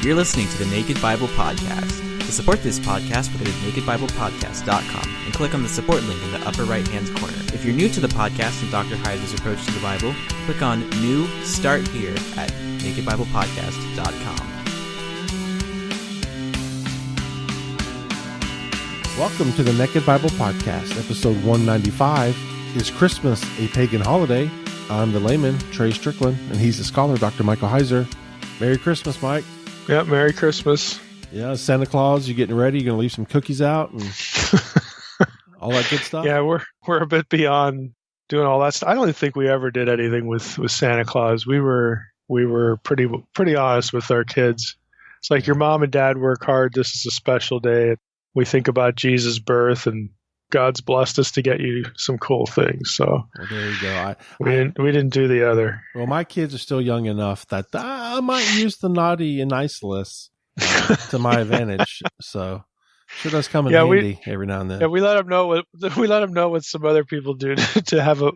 You're listening to the Naked Bible Podcast. To support this podcast, go to nakedbiblepodcast.com and click on the support link in the upper right-hand corner. If you're new to the podcast and Dr. Heiser's approach to the Bible, click on New Start Here at nakedbiblepodcast.com. Welcome to the Naked Bible Podcast, episode 195. Is Christmas a pagan holiday? I'm the layman, Trey Stricklin, and he's the scholar, Dr. Michael Heiser. Merry Christmas, Mike. Yeah, Merry Christmas. Yeah, Santa Claus, you getting ready? You going to leave some cookies out and all that good stuff? Yeah, we're a bit beyond doing all that stuff. I don't think we ever did anything with Santa Claus. We were pretty honest with our kids. It's like your mom and dad work hard. This is a special day. We think about Jesus' birth, and God's blessed us to get you some cool things. So well, there you go. We didn't do the other. Well, my kids are still young enough that I might use the naughty and nice list to my advantage. So sure does come in handy every now and then. Yeah, we let them know what some other people do to have a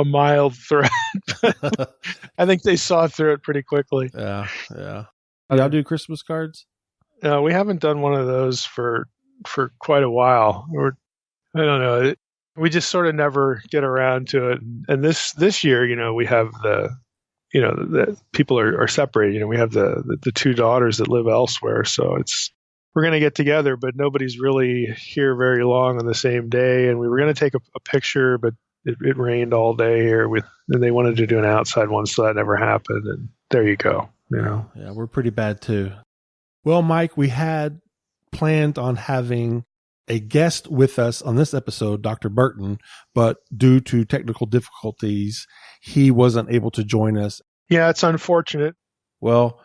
mild threat. I think they saw through it pretty quickly. Yeah. Y'all do Christmas cards? No, we haven't done one of those for quite a while. I don't know. We just sort of never get around to it. And this year, we have the people are separated. We have the two daughters that live elsewhere. So we're going to get together, but nobody's really here very long on the same day. And we were going to take a picture, but it rained all day here and they wanted to do an outside one. So that never happened. And there you go. Yeah, we're pretty bad too. Well, Mike, we had planned on having a guest with us on this episode, Dr. Burton, but due to technical difficulties, he wasn't able to join us. Yeah, it's unfortunate. Well,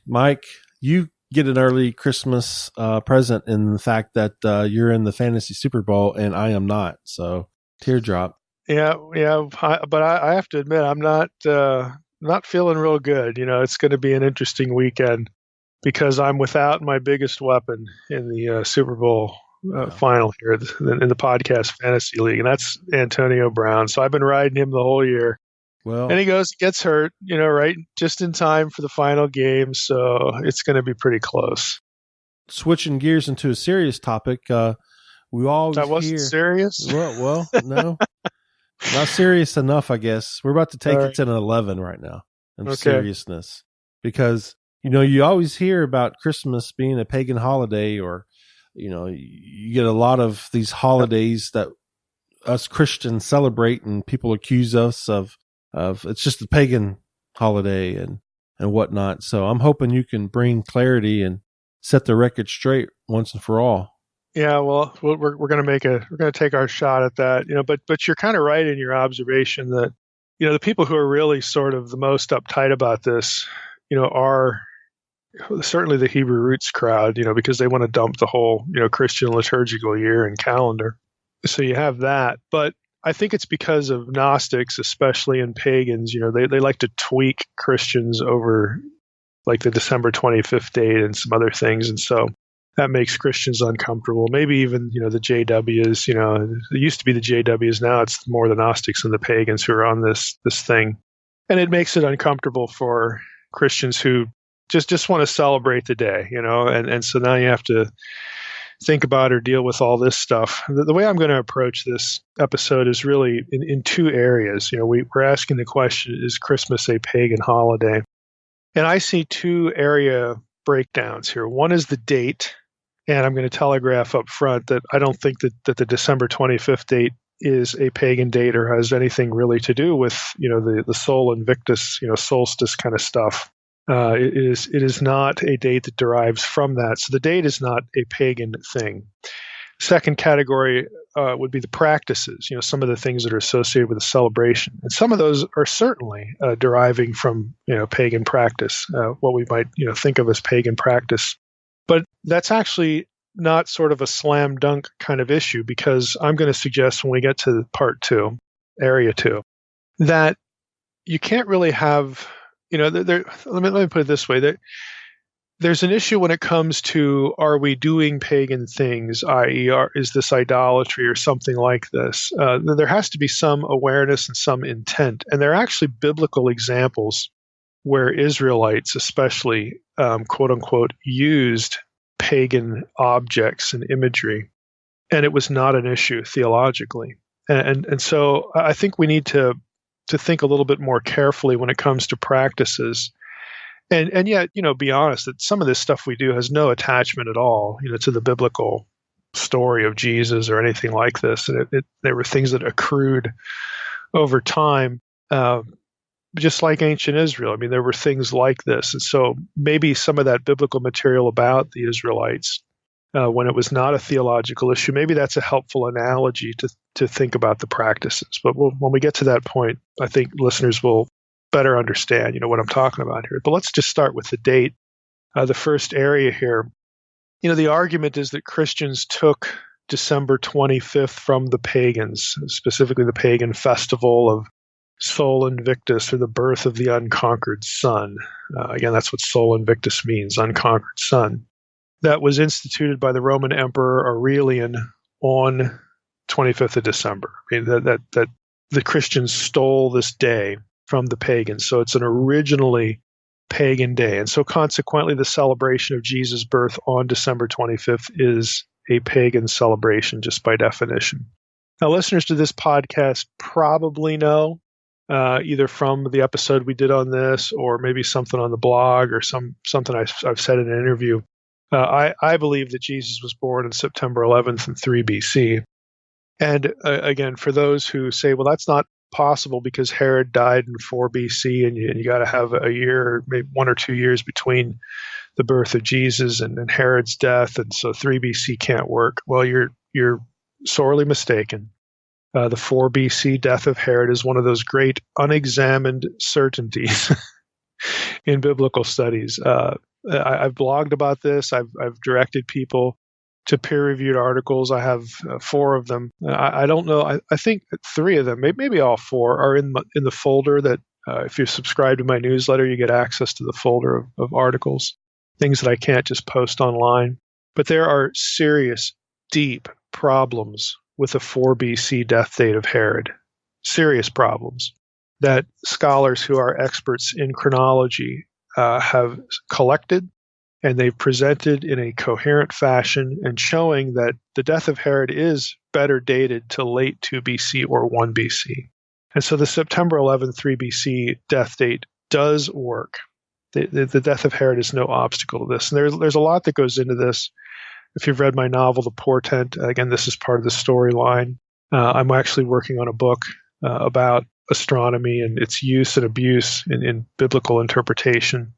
Mike, you get an early Christmas present in the fact that you're in the Fantasy Super Bowl and I am not. So teardrop. Yeah. But I have to admit, I'm not feeling real good. It's going to be an interesting weekend, because I'm without my biggest weapon in the Super Bowl final here in the podcast fantasy league, and that's Antonio Brown. So I've been riding him the whole year. Well, and he gets hurt, right just in time for the final game. So it's going to be pretty close. Switching gears into a serious topic, we always that wasn't serious. Well, no, not serious enough, I guess. We're about to take it to an 11 right now in seriousness, because you always hear about Christmas being a pagan holiday, or, you get a lot of these holidays that us Christians celebrate and people accuse us of it's just a pagan holiday and whatnot. So I'm hoping you can bring clarity and set the record straight once and for all. Yeah, well, we're going to take our shot at that, but you're kind of right in your observation that, the people who are really sort of the most uptight about this, are certainly the Hebrew roots crowd, because they want to dump the whole, Christian liturgical year and calendar. So you have that. But I think it's because of Gnostics, especially in pagans, they like to tweak Christians over like the December 25th date and some other things. And so that makes Christians uncomfortable. Maybe even, the JWs, it used to be the JWs. Now it's more the Gnostics and the pagans who are on this thing. And it makes it uncomfortable for Christians who just want to celebrate the day, and so now you have to think about or deal with all this stuff. The way I'm going to approach this episode is really in two areas. We're asking the question, is Christmas a pagan holiday? And I see two area breakdowns here. One is the date, and I'm going to telegraph up front that I don't think that the December 25th date is a pagan date or has anything really to do with, the Sol Invictus, solstice kind of stuff. It is not a date that derives from that. So the date is not a pagan thing. Second category would be the practices, some of the things that are associated with the celebration. And some of those are certainly deriving from, pagan practice, what we might, think of as pagan practice. But that's actually not sort of a slam dunk kind of issue, because I'm going to suggest when we get to part two, area two, that you can't really have, let me put it this way. There's an issue when it comes to, are we doing pagan things, i.e., is this idolatry or something like this? There has to be some awareness and some intent. And there are actually biblical examples where Israelites especially, quote unquote, used pagan objects and imagery, and it was not an issue theologically. And so I think we need to think a little bit more carefully when it comes to practices. And yet, be honest that some of this stuff we do has no attachment at all, to the biblical story of Jesus or anything like this. And there were things that accrued over time, just like ancient Israel. I mean, there were things like this. And so maybe some of that biblical material about the Israelites, when it was not a theological issue, maybe that's a helpful analogy to think about the practices. But when we get to that point, I think listeners will better understand, what I'm talking about here. But let's just start with the date. The first area here, the argument is that Christians took December 25th from the pagans, specifically the pagan festival of Sol Invictus, or the birth of the unconquered sun. Again, that's what Sol Invictus means, unconquered sun. That was instituted by the Roman Emperor Aurelian on 25th of December. I mean, that the Christians stole this day from the pagans. So it's an originally pagan day. And so consequently, the celebration of Jesus' birth on December 25th is a pagan celebration, just by definition. Now, listeners to this podcast probably know, either from the episode we did on this, or maybe something on the blog, or something I've said in an interview. I believe that Jesus was born on September 11th in 3 BC. And again, for those who say, well, that's not possible because Herod died in 4 BC, and you got to have a year, maybe 1 or 2 years between the birth of Jesus and Herod's death, and so 3 BC can't work. Well, you're sorely mistaken. The 4 BC death of Herod is one of those great unexamined certainties in biblical studies. I've blogged about this. I've directed people to peer-reviewed articles. I have 4 of them. I don't know. I think 3 of them, maybe all 4, are in the folder that, if you subscribe to my newsletter, you get access to the folder of articles, things that I can't just post online. But there are serious, deep problems with the 4 BC death date of Herod. Serious problems that scholars who are experts in chronology have collected, and they've presented in a coherent fashion, and showing that the death of Herod is better dated to late 2 BC or 1 BC. And so the September 11, 3 BC death date does work. The death of Herod is no obstacle to this. And there's a lot that goes into this. If you've read my novel, The Portent, again, this is part of the storyline. I'm actually working on a book about astronomy and its use and abuse in biblical interpretation.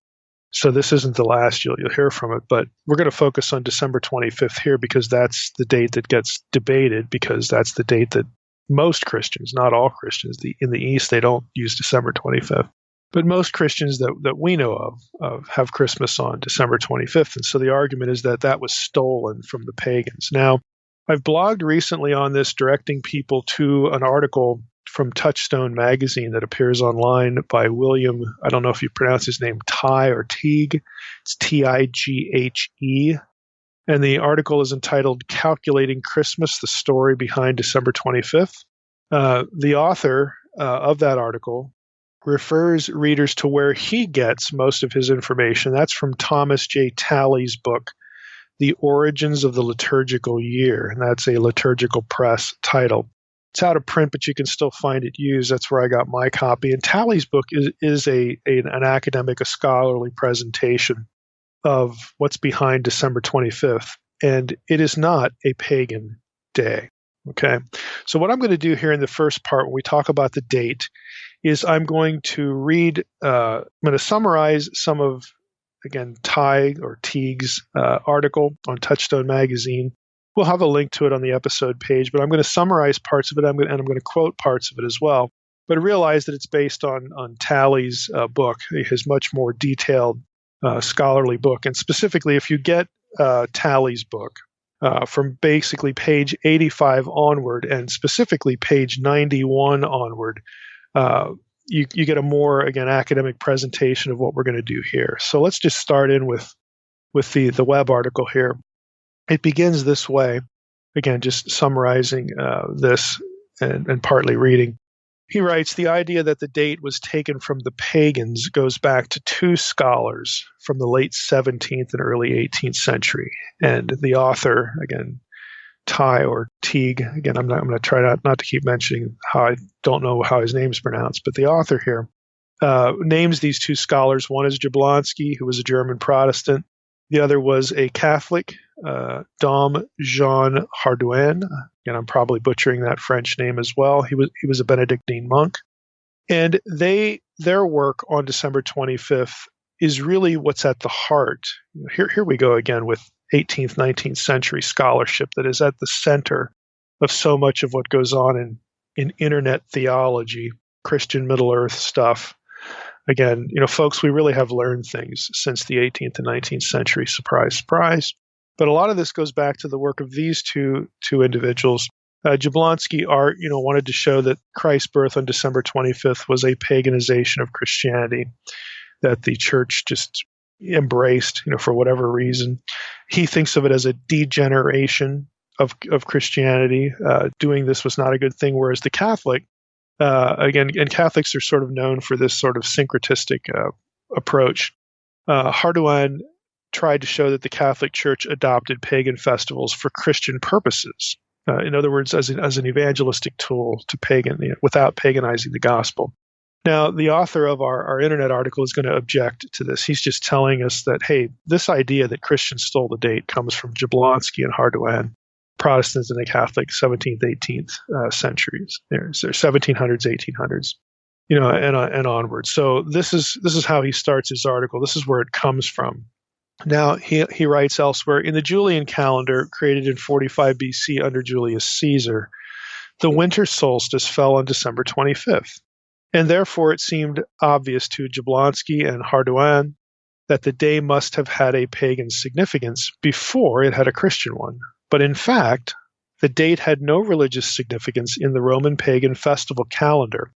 So this isn't the last you'll hear from it, but we're going to focus on December 25th here because that's the date that gets debated, because that's the date that most Christians, not all Christians, in the East, they don't use December 25th. But most Christians that we know of have Christmas on December 25th. And so the argument is that was stolen from the pagans. Now, I've blogged recently on this, directing people to an article from Touchstone magazine that appears online by William, I don't know if you pronounce his name Tighe or Teague. It's Tighe. And the article is entitled Calculating Christmas, the Story Behind December 25th. The author of that article refers readers to where he gets most of his information. That's from Thomas J. Talley's book, The Origins of the Liturgical Year. And that's a Liturgical Press title. It's out of print, but you can still find it used. That's where I got my copy. And Talley's book is an academic, a scholarly presentation of what's behind December 25th. And it is not a pagan day. Okay. So what I'm going to do here in the first part, when we talk about the date, is I'm going to read, I'm going to summarize some of, again, Teague's article on Touchstone magazine. We'll have a link to it on the episode page, but I'm going to summarize parts of it, and I'm going to quote parts of it as well. But realize that it's based on Talley's book, his much more detailed scholarly book. And specifically, if you get Talley's book from basically page 85 onward, and specifically page 91 onward, you get a more, again, academic presentation of what we're going to do here. So let's just start in with the web article here. It begins this way, again, just summarizing this and partly reading. He writes, the idea that the date was taken from the pagans goes back to two scholars from the late 17th and early 18th century. And the author, again, Ty or Teague, again, I'm going to try not to keep mentioning how I don't know how his name's pronounced, but the author here names these two scholars. One is Jablonski, who was a German Protestant. The other was a Catholic, Dom Jean Hardouin. And I'm probably butchering that French name as well. He was a Benedictine monk. And their work on December 25th is really what's at the heart. Here we go again with 18th, 19th century scholarship that is at the center of so much of what goes on in internet theology, Christian Middle Earth stuff. Again, folks, we really have learned things since the 18th and 19th century. Surprise, surprise. But a lot of this goes back to the work of these two individuals. Jablonski wanted to show that Christ's birth on December 25th was a paganization of Christianity, that the church just embraced, for whatever reason. He thinks of it as a degeneration of Christianity. Doing this was not a good thing, whereas the Catholic, and Catholics are sort of known for this sort of syncretistic approach. Hardouin tried to show that the Catholic Church adopted pagan festivals for Christian purposes. In other words, as an evangelistic tool to without paganizing the gospel. Now, the author of our internet article is going to object to this. He's just telling us that, hey, this idea that Christians stole the date comes from Jablonski and Hardouin, Protestants and the Catholic 17th, 18th centuries. There's 1700s, 1800s, and onward. So this is how he starts his article. This is where it comes from. Now, he writes elsewhere, in the Julian calendar created in 45 BC under Julius Caesar, the winter solstice fell on December 25th. And therefore, it seemed obvious to Jablonski and Hardouin that the day must have had a pagan significance before it had a Christian one. But in fact, the date had no religious significance in the Roman pagan festival calendar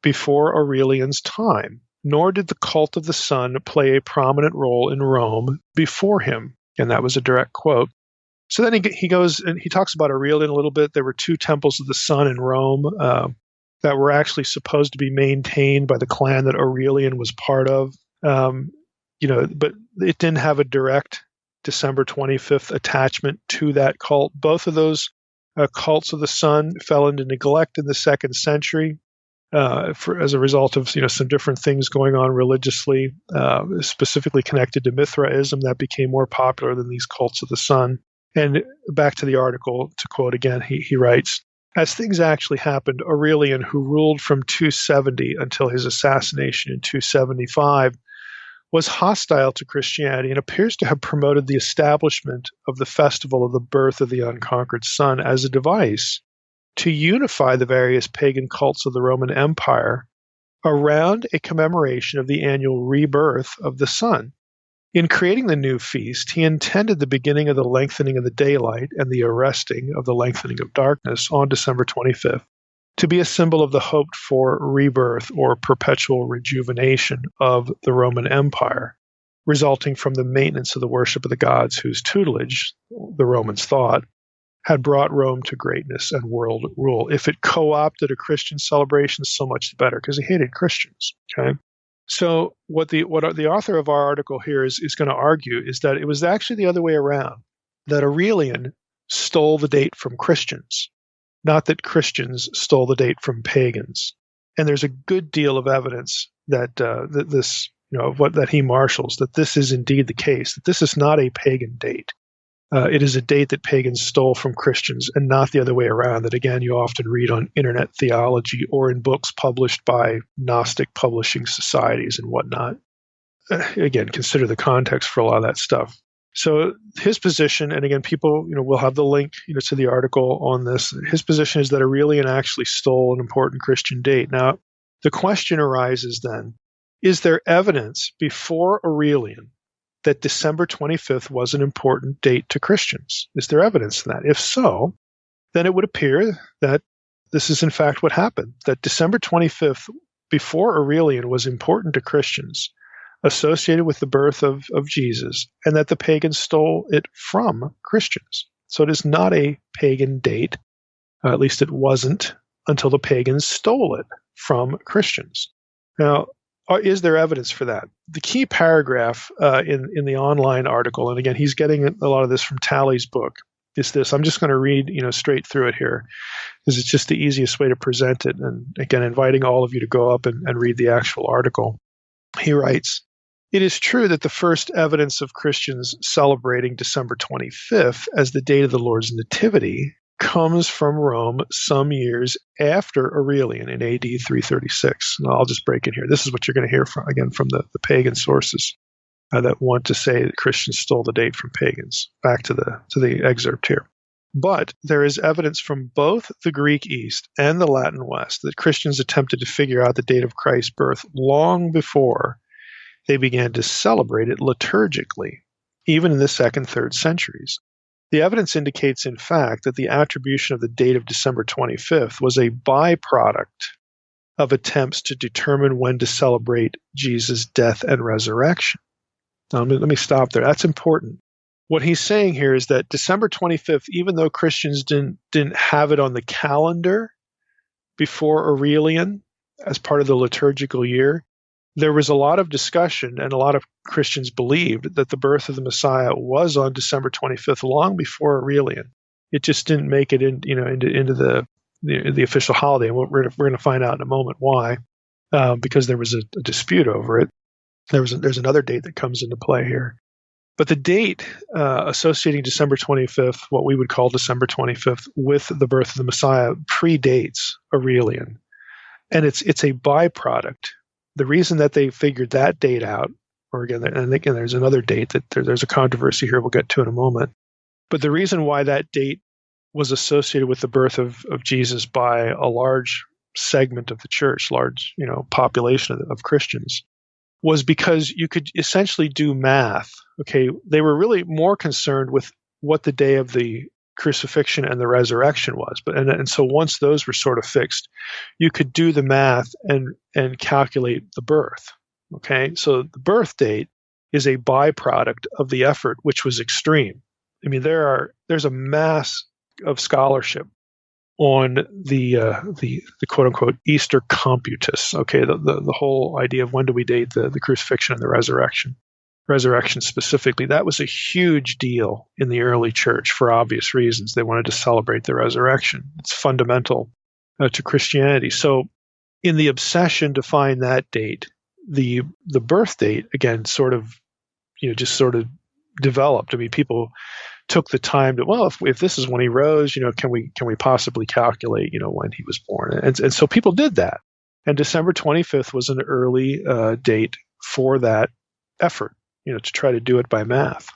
before Aurelian's time, nor did the cult of the sun play a prominent role in Rome before him. And that was a direct quote. So then he goes and he talks about Aurelian a little bit. There were two temples of the sun in Rome that were actually supposed to be maintained by the clan that Aurelian was part of. But it didn't have a direct December 25th attachment to that cult. Both of those cults of the sun fell into neglect in the 2nd century as a result of some different things going on religiously, specifically connected to Mithraism that became more popular than these cults of the sun. And back to the article, to quote again, he writes, as things actually happened, Aurelian, who ruled from 270 until his assassination in 275, was hostile to Christianity and appears to have promoted the establishment of the festival of the birth of the unconquered sun as a device to unify the various pagan cults of the Roman Empire around a commemoration of the annual rebirth of the sun. In creating the new feast, he intended the beginning of the lengthening of the daylight and the arresting of the lengthening of darkness on December 25th to be a symbol of the hoped-for rebirth or perpetual rejuvenation of the Roman Empire, resulting from the maintenance of the worship of the gods whose tutelage, the Romans thought, had brought Rome to greatness and world rule. If it co-opted a Christian celebration, so much the better, because he hated Christians. Okay, so what the author of our article here is going to argue is that it was actually the other way around, that Aurelian stole the date from Christians, not that Christians stole the date from pagans. And there's a good deal of evidence that that he marshals, that this is indeed the case, that this is not a pagan date. It is a date that pagans stole from Christians and not the other way around, that again you often read on internet theology or in books published by Gnostic publishing societies and whatnot. Again, consider the context for a lot of that stuff. So his position, and again, people, will have the link, to the article on this. His position is that Aurelian actually stole an important Christian date. Now, the question arises then, is there evidence before Aurelian that December 25th was an important date to Christians? Is there evidence of that? If so, then it would appear that this is in fact what happened, that December 25th before Aurelian was important to Christians, associated with the birth of Jesus, and that the pagans stole it from Christians. So it is not a pagan date, at least it wasn't until the pagans stole it from Christians. Now, is there evidence for that? The key paragraph in the online article, and again, he's getting a lot of this from Talley's book, is this. I'm just going to read straight through it here, because it's just the easiest way to present it. And again, inviting all of you to go up and read the actual article. He writes, "It is true that the first evidence of Christians celebrating December 25th as the date of the Lord's Nativity comes from Rome some years after Aurelian in AD 336. And I'll just break in here. This is what you're going to hear from the pagan sources that want to say that Christians stole the date from pagans. Back to the excerpt here. But there is evidence from both the Greek East and the Latin West that Christians attempted to figure out the date of Christ's birth long before they began to celebrate it liturgically, even in the 2nd, 3rd centuries. The evidence indicates, in fact, that the attribution of the date of December 25th was a byproduct of attempts to determine when to celebrate Jesus' death and resurrection." Now, let me stop there. That's important. What he's saying here is that December 25th, even though Christians didn't have it on the calendar before Aurelian as part of the liturgical year, there was a lot of discussion, and a lot of Christians believed that the birth of the Messiah was on December 25th, long before Aurelian. It just didn't make it into the official holiday, and we're going to find out in a moment why, because there was a dispute over it. There's another date that comes into play here, but the date associating December 25th, what we would call December 25th, with the birth of the Messiah predates Aurelian, and it's a byproduct. The reason that they figured that date out, or again, there's another date that there's a controversy here we'll get to in a moment, but the reason why that date was associated with the birth of Jesus by a large segment of the church, large population of Christians, was because you could essentially do math. Okay, they were really more concerned with what the day of the crucifixion and the resurrection was, and so once those were sort of fixed, you could do the math and calculate the birth. Okay, so the birth date is a byproduct of the effort, which was extreme. I mean, there's a mass of scholarship on the quote unquote Easter computus. Okay, the whole idea of when do we date the crucifixion and the resurrection specifically. That was a huge deal in the early church for obvious reasons. They wanted to celebrate the resurrection. It's fundamental to Christianity. So in the obsession to find that date, the birth date, again, sort of developed. I mean, people took the time to, well, if this is when he rose, can we possibly calculate, when he was born? And so people did that. And December 25th was an early date for that effort, to try to do it by math.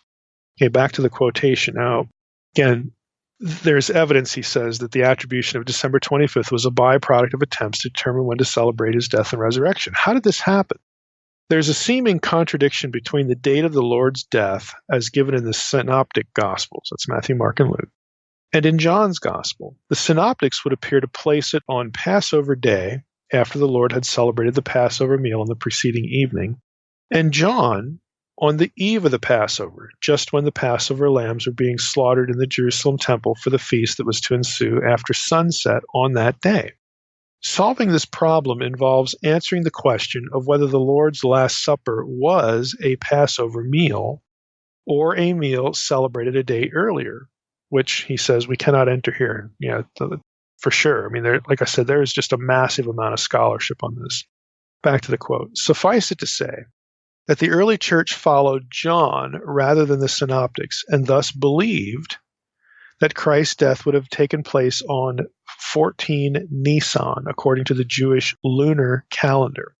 Okay, back to the quotation. Now, again, there's evidence, he says, that the attribution of December 25th was a byproduct of attempts to determine when to celebrate his death and resurrection. How did this happen? There's a seeming contradiction between the date of the Lord's death, as given in the Synoptic Gospels, that's Matthew, Mark, and Luke, and in John's Gospel. The Synoptics would appear to place it on Passover Day, after the Lord had celebrated the Passover meal on the preceding evening, and John on the eve of the Passover, just when the Passover lambs were being slaughtered in the Jerusalem temple for the feast that was to ensue after sunset on that day. Solving this problem involves answering the question of whether the Lord's Last Supper was a Passover meal or a meal celebrated a day earlier, which he says we cannot enter here, for sure. I mean, like I said, there is just a massive amount of scholarship on this. Back to the quote. Suffice it to say that the early church followed John rather than the Synoptics, and thus believed that Christ's death would have taken place on 14 Nisan, according to the Jewish lunar calendar.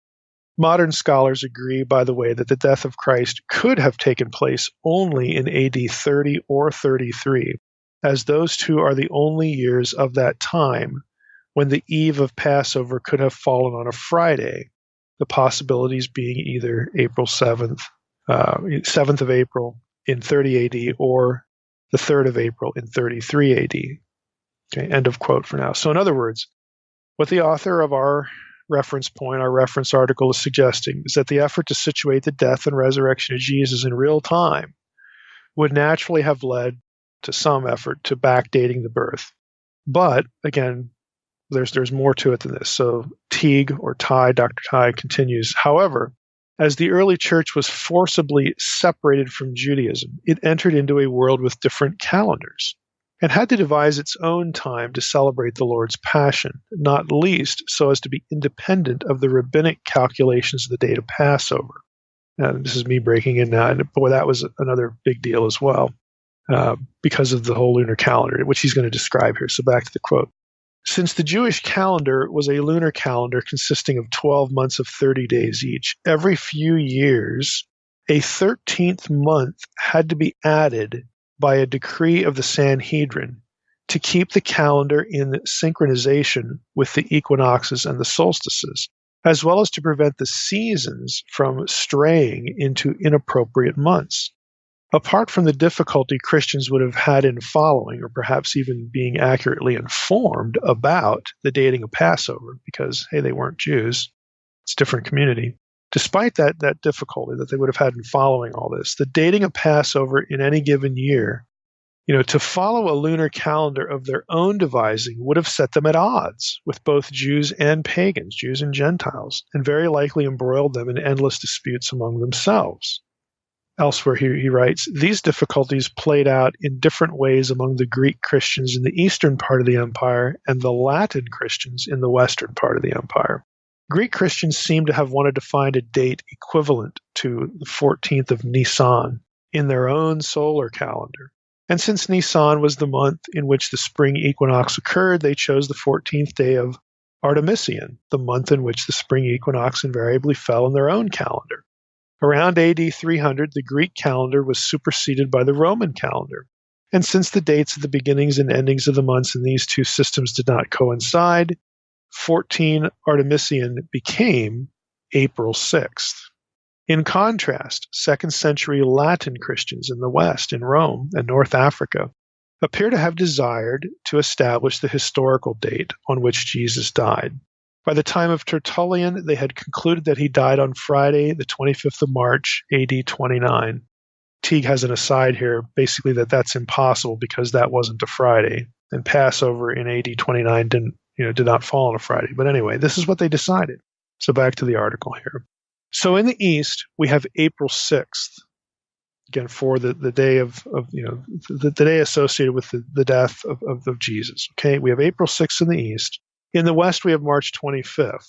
Modern scholars agree, by the way, that the death of Christ could have taken place only in AD 30 or 33, as those two are the only years of that time when the eve of Passover could have fallen on a Friday, the possibilities being either April 7th, 7th of April in 30 AD, or the 3rd of April in 33 AD. Okay, end of quote for now. So in other words, what the author of our reference point, our reference article, is suggesting is that the effort to situate the death and resurrection of Jesus in real time would naturally have led to some effort to backdating the birth. But, again, There's more to it than this. So Teague or Ty, Dr. Ty continues, however, as the early church was forcibly separated from Judaism, it entered into a world with different calendars and had to devise its own time to celebrate the Lord's Passion, not least so as to be independent of the rabbinic calculations of the date of Passover. Now, this is me breaking in now, and boy, that was another big deal as well, because of the whole lunar calendar, which he's going to describe here. So back to the quote. Since the Jewish calendar was a lunar calendar consisting of 12 months of 30 days each, every few years, a 13th month had to be added by a decree of the Sanhedrin to keep the calendar in synchronization with the equinoxes and the solstices, as well as to prevent the seasons from straying into inappropriate months. Apart from the difficulty Christians would have had in following, or perhaps even being accurately informed about the dating of Passover, because, hey, they weren't Jews, it's a different community. Despite that difficulty that they would have had in following all this, the dating of Passover in any given year, to follow a lunar calendar of their own devising would have set them at odds with both Jews and pagans, Jews and Gentiles, and very likely embroiled them in endless disputes among themselves. Elsewhere, he writes, these difficulties played out in different ways among the Greek Christians in the eastern part of the empire and the Latin Christians in the western part of the empire. Greek Christians seem to have wanted to find a date equivalent to the 14th of Nisan in their own solar calendar. And since Nisan was the month in which the spring equinox occurred, they chose the 14th day of Artemisian, the month in which the spring equinox invariably fell in their own calendar. Around AD 300, the Greek calendar was superseded by the Roman calendar. And since the dates of the beginnings and endings of the months in these two systems did not coincide, 14 Artemisian became April 6th. In contrast, 2nd century Latin Christians in the West, in Rome and North Africa, appear to have desired to establish the historical date on which Jesus died. By the time of Tertullian, they had concluded that he died on Friday, the 25th of March, AD 29. Teague has an aside here, basically that's impossible because that wasn't a Friday, and Passover in AD 29 did not fall on a Friday. But anyway, this is what they decided. So back to the article here. So in the East, we have April 6th, again, for the day of the day associated with the death of Jesus. Okay, we have April 6th in the East. In the West, we have March 25th.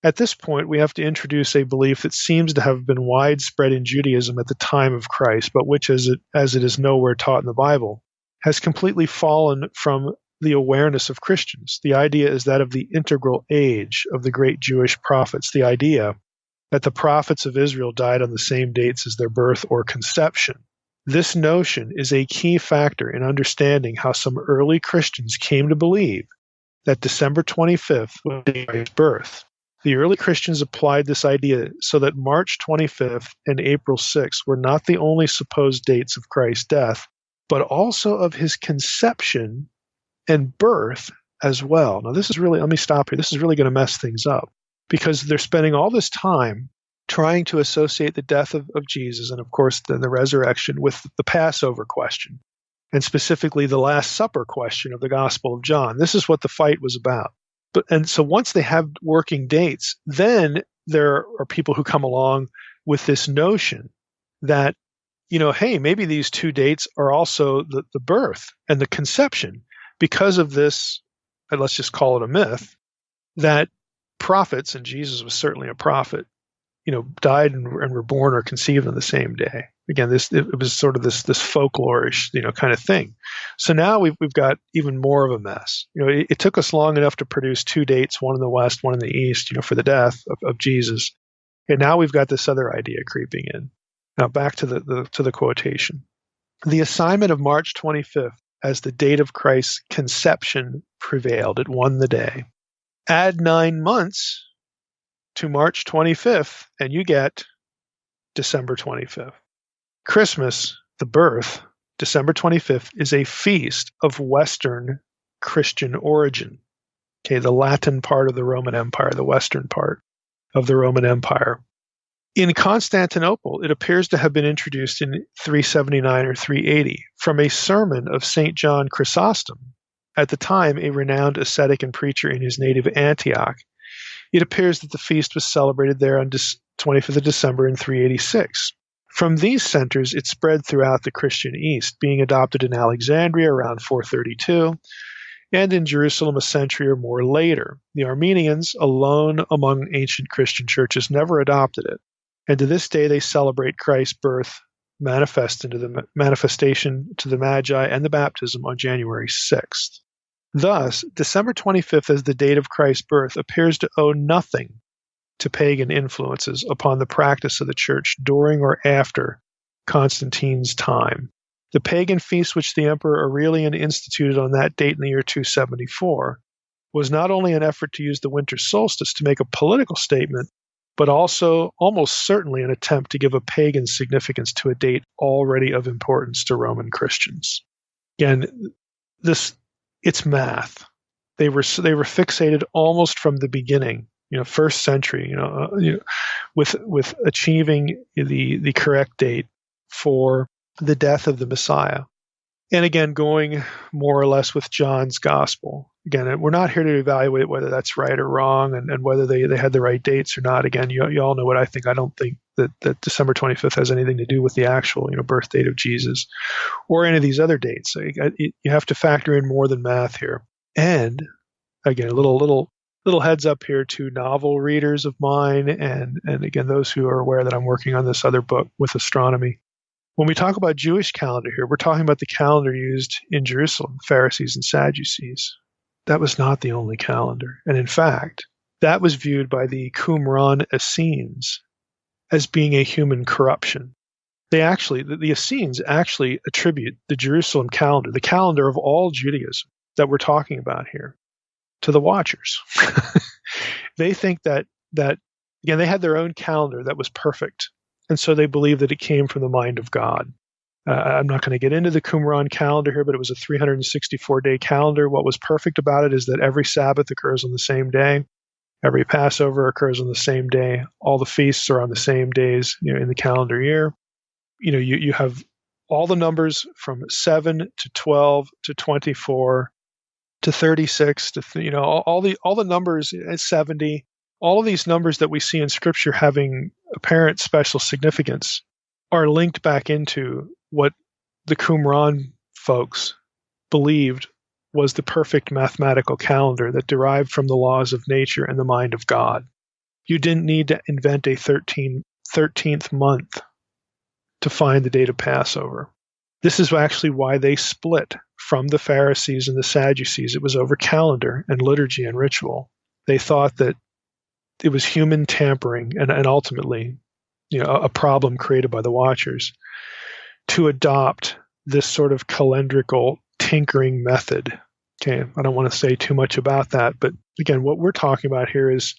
At this point, we have to introduce a belief that seems to have been widespread in Judaism at the time of Christ, but which, as it is nowhere taught in the Bible, has completely fallen from the awareness of Christians. The idea is that of the integral age of the great Jewish prophets, the idea that the prophets of Israel died on the same dates as their birth or conception. This notion is a key factor in understanding how some early Christians came to believe that December 25th was Christ's birth. The early Christians applied this idea so that March 25th and April 6th were not the only supposed dates of Christ's death, but also of his conception and birth as well. Now, let me stop here. This is really going to mess things up because they're spending all this time trying to associate the death of Jesus and, of course, the resurrection with the Passover question, and specifically the Last Supper question of the Gospel of John. This is what the fight was about. And so once they have working dates, then there are people who come along with this notion that, hey, maybe these two dates are also the birth and the conception because of this, and let's just call it a myth, that prophets, and Jesus was certainly a prophet, died and were born or conceived on the same day. Again, it was sort of this folklorish, kind of thing. So now we've got even more of a mess. It took us long enough to produce two dates, one in the West, one in the East, for the death of Jesus. And now we've got this other idea creeping in. Now back to the quotation. The assignment of March 25th as the date of Christ's conception prevailed. It won the day. Add 9 months to March 25th, and you get December 25th. Christmas, the birth, December 25th, is a feast of Western Christian origin. Okay, the Latin part of the Roman Empire, the Western part of the Roman Empire. In Constantinople, it appears to have been introduced in 379 or 380 from a sermon of St. John Chrysostom, at the time a renowned ascetic and preacher in his native Antioch, it appears that the feast was celebrated there on 25th of December in 386. From these centers, it spread throughout the Christian East, being adopted in Alexandria around 432, and in Jerusalem a century or more later. The Armenians, alone among ancient Christian churches, never adopted it, and to this day they celebrate Christ's birth manifestation to the Magi and the baptism on January 6th. Thus, December 25th as the date of Christ's birth appears to owe nothing to pagan influences upon the practice of the church during or after Constantine's time. The pagan feast which the Emperor Aurelian instituted on that date in the year 274 was not only an effort to use the winter solstice to make a political statement, but also almost certainly an attempt to give a pagan significance to a date already of importance to Roman Christians. Again, it's math. They were fixated almost from the beginning, first century, with achieving the correct date for the death of the Messiah. And again, going more or less with John's gospel. Again, we're not here to evaluate whether that's right or wrong and whether they had the right dates or not. Again, you all know what I think. I don't think that December 25th has anything to do with the actual birth date of Jesus or any of these other dates. So you have to factor in more than math here. And again, a little heads up here to novel readers of mine and again, those who are aware that I'm working on this other book with astronomy. When we talk about Jewish calendar here, we're talking about the calendar used in Jerusalem, Pharisees and Sadducees. That was not the only calendar. And in fact, that was viewed by the Qumran Essenes as being a human corruption. The Essenes actually attribute the Jerusalem calendar, the calendar of all Judaism that we're talking about here, to the Watchers. They think that again, they had their own calendar that was perfect. And so they believe that it came from the mind of God. I'm not going to get into the Qumran calendar here, but it was a 364-day calendar. What was perfect about it is that every Sabbath occurs on the same day. Every Passover occurs on the same day. All the feasts are on the same days in the calendar year. You have all the numbers from 7 to 12 to 24 to 36 to all the numbers at 70. All of these numbers that we see in Scripture having apparent special significance are linked back into what the Qumran folks believed was the perfect mathematical calendar that derived from the laws of nature and the mind of God. You didn't need to invent a 13th month to find the date of Passover. This is actually why they split from the Pharisees and the Sadducees. It was over calendar and liturgy and ritual. They thought that it was human tampering and ultimately, a problem created by the Watchers to adopt this sort of calendrical tinkering method. Okay, I don't want to say too much about that, but again, what we're talking about here is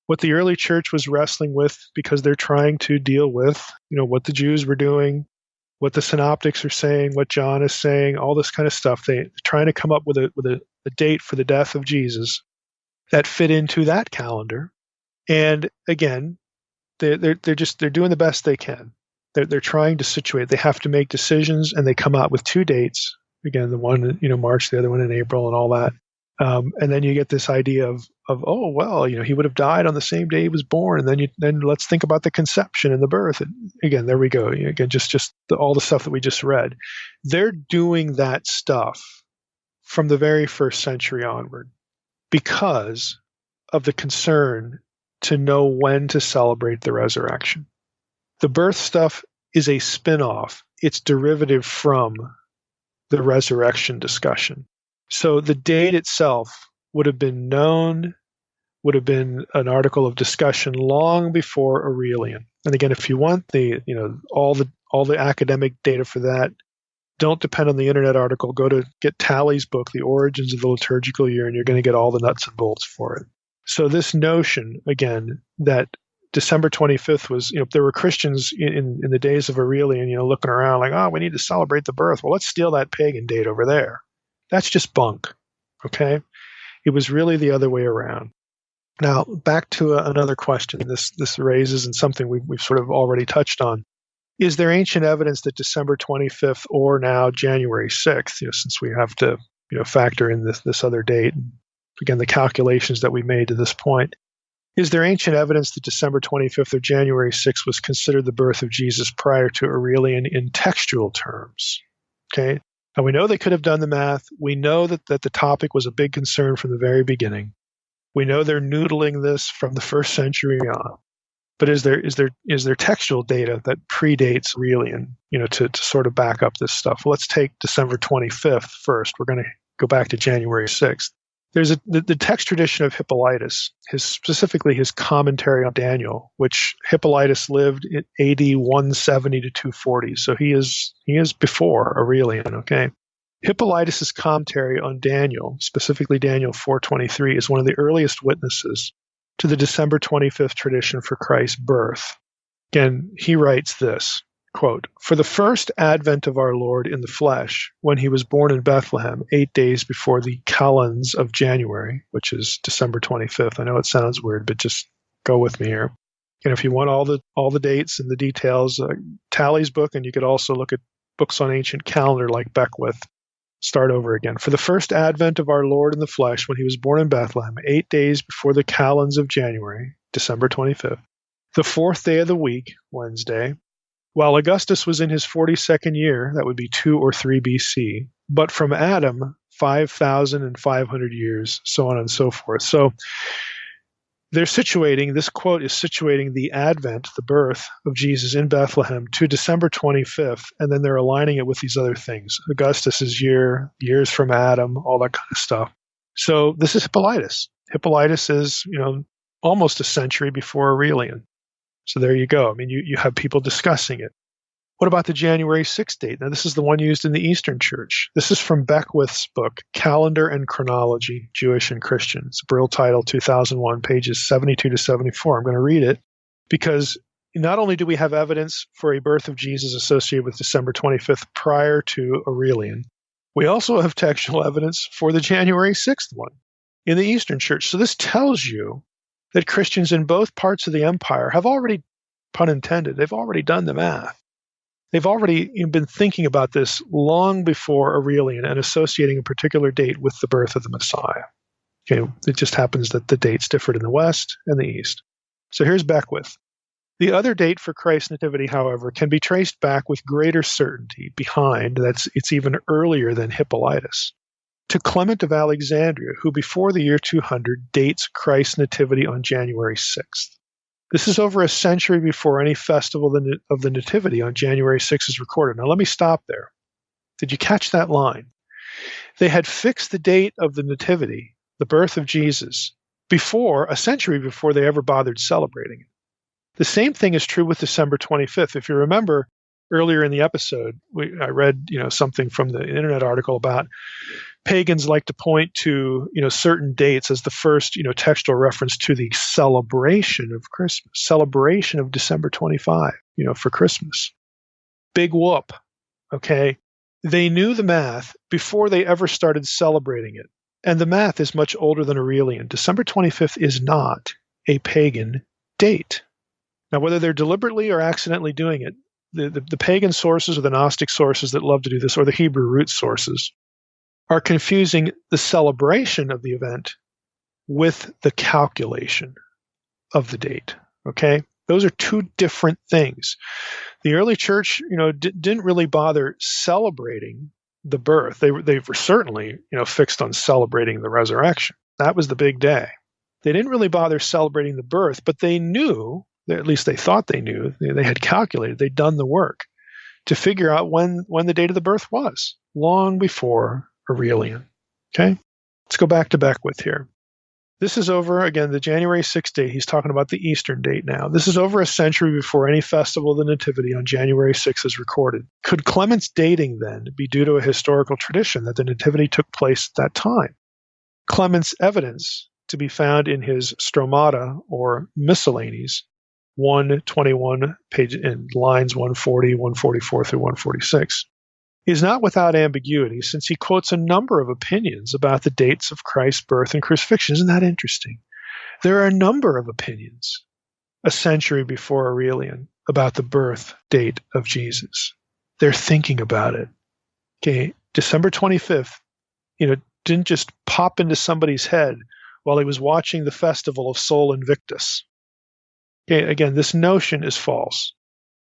what the early church was wrestling with because they're trying to deal with, what the Jews were doing, what the synoptics are saying, what John is saying, all this kind of stuff. They're trying to come up with a date for the death of Jesus that fit into that calendar. And again, they're doing the best they can. They're trying to situate. They have to make decisions, and they come out with two dates. Again, the one March, the other one in April, and all that. And then you get this idea of oh well, he would have died on the same day he was born, and then let's think about the conception and the birth. And again, there we go. Again, just all the stuff that we just read. They're doing that stuff from the very first century onward because of the concern to know when to celebrate the resurrection. The birth stuff is a spin-off. It's derivative from the resurrection discussion. So the date itself would have been known, would have been an article of discussion long before Aurelian. And again, if you want all the academic data for that, don't depend on the internet article. Go to get Talley's book, The Origins of the Liturgical Year, and you're going to get all the nuts and bolts for it. So this notion, again, that December 25th was, there were Christians in the days of Aurelian, looking around like, we need to celebrate the birth. Well, let's steal that pagan date over there. That's just bunk, okay? It was really the other way around. Now, back to another question this raises, and something we've sort of already touched on. Is there ancient evidence that December 25th or now January 6th, since we have to factor in this other date. Again, the calculations that we made to this point. Is there ancient evidence that December 25th or January 6th was considered the birth of Jesus prior to Aurelian in textual terms? Okay. And we know they could have done the math. We know that the topic was a big concern from the very beginning. We know they're noodling this from the first century on. But is there textual data that predates Aurelian, to sort of back up this stuff? Well, let's take December 25th first. We're going to go back to January 6th. There's the text tradition of Hippolytus, specifically his commentary on Daniel, which Hippolytus lived in AD 170 to 240. So he is before Aurelian, okay? Hippolytus's commentary on Daniel, specifically Daniel 4:23, is one of the earliest witnesses to the December 25th tradition for Christ's birth. Again, he writes this, quote, "For the first advent of our Lord in the flesh, when he was born in Bethlehem, 8 days before the calends of January," which is December 25th. I know it sounds weird, but just go with me here. And if you want all the dates and the details, Talley's book, and you could also look at books on ancient calendar like Beckwith. Start over again. "For the first advent of our Lord in the flesh, when he was born in Bethlehem, 8 days before the calends of January, December 25th, the 4th day of the week, Wednesday, while Augustus was in his 42nd year," that would be 2 or 3 BC, "but from Adam, 5,500 years, so on and so forth." So this quote is situating the advent, the birth of Jesus in Bethlehem to December 25th, and then they're aligning it with these other things. Augustus's years from Adam, all that kind of stuff. So this is Hippolytus. Hippolytus is, almost a century before Aurelian. So there you go. I mean, you have people discussing it. What about the January 6th date? Now, this is the one used in the Eastern Church. This is from Beckwith's book, Calendar and Chronology, Jewish and Christian. It's a Brill title, 2001, pages 72 to 74. I'm going to read it because not only do we have evidence for a birth of Jesus associated with December 25th prior to Aurelian, we also have textual evidence for the January 6th one in the Eastern Church. So this tells you that Christians in both parts of the empire have already, pun intended, they've already done the math. They've already been thinking about this long before Aurelian and associating a particular date with the birth of the Messiah. Okay, it just happens that the dates differed in the West and the East. So here's Beckwith. "The other date for Christ's nativity, however, can be traced back with greater certainty behind, it's even earlier than Hippolytus, to Clement of Alexandria, who before the year 200 dates Christ's nativity on January 6th. This is over a century before any festival of the Nativity on January 6th is recorded." Now, let me stop there. Did you catch that line? They had fixed the date of the Nativity, the birth of Jesus, a century before they ever bothered celebrating it. The same thing is true with December 25th. If you remember earlier in the episode, I read something from the internet article about pagans like to point to certain dates as the first textual reference to the celebration of Christmas, celebration of December 25, for Christmas. Big whoop. Okay, they knew the math before they ever started celebrating it, and the math is much older than Aurelian. December 25th is not a pagan date. Now, whether they're deliberately or accidentally doing it, the pagan sources or the Gnostic sources that love to do this, or the Hebrew root sources, are confusing the celebration of the event with the calculation of the date. Okay? Those are two different things. The early church, didn't really bother celebrating the birth. They were certainly, fixed on celebrating the resurrection. That was the big day. They didn't really bother celebrating the birth, but they knew, at least they thought they knew, they had calculated, they'd done the work to figure out when the date of the birth was, long before Aurelian. Okay? Let's go back to Beckwith here. This is over, again, the January 6th date. He's talking about the Eastern date now. This is over a century before any festival of the Nativity on January 6th is recorded. Could Clement's dating then be due to a historical tradition that the Nativity took place at that time? Clement's evidence to be found in his Stromata, or Miscellanies, 121, page in lines 140, 144 through 146. Is not without ambiguity, since he quotes a number of opinions about the dates of Christ's birth and crucifixion. Isn't that interesting? There are a number of opinions a century before Aurelian about the birth date of Jesus. They're thinking about it. Okay, December 25th didn't just pop into somebody's head while he was watching the festival of Sol Invictus. Okay, again, this notion is false.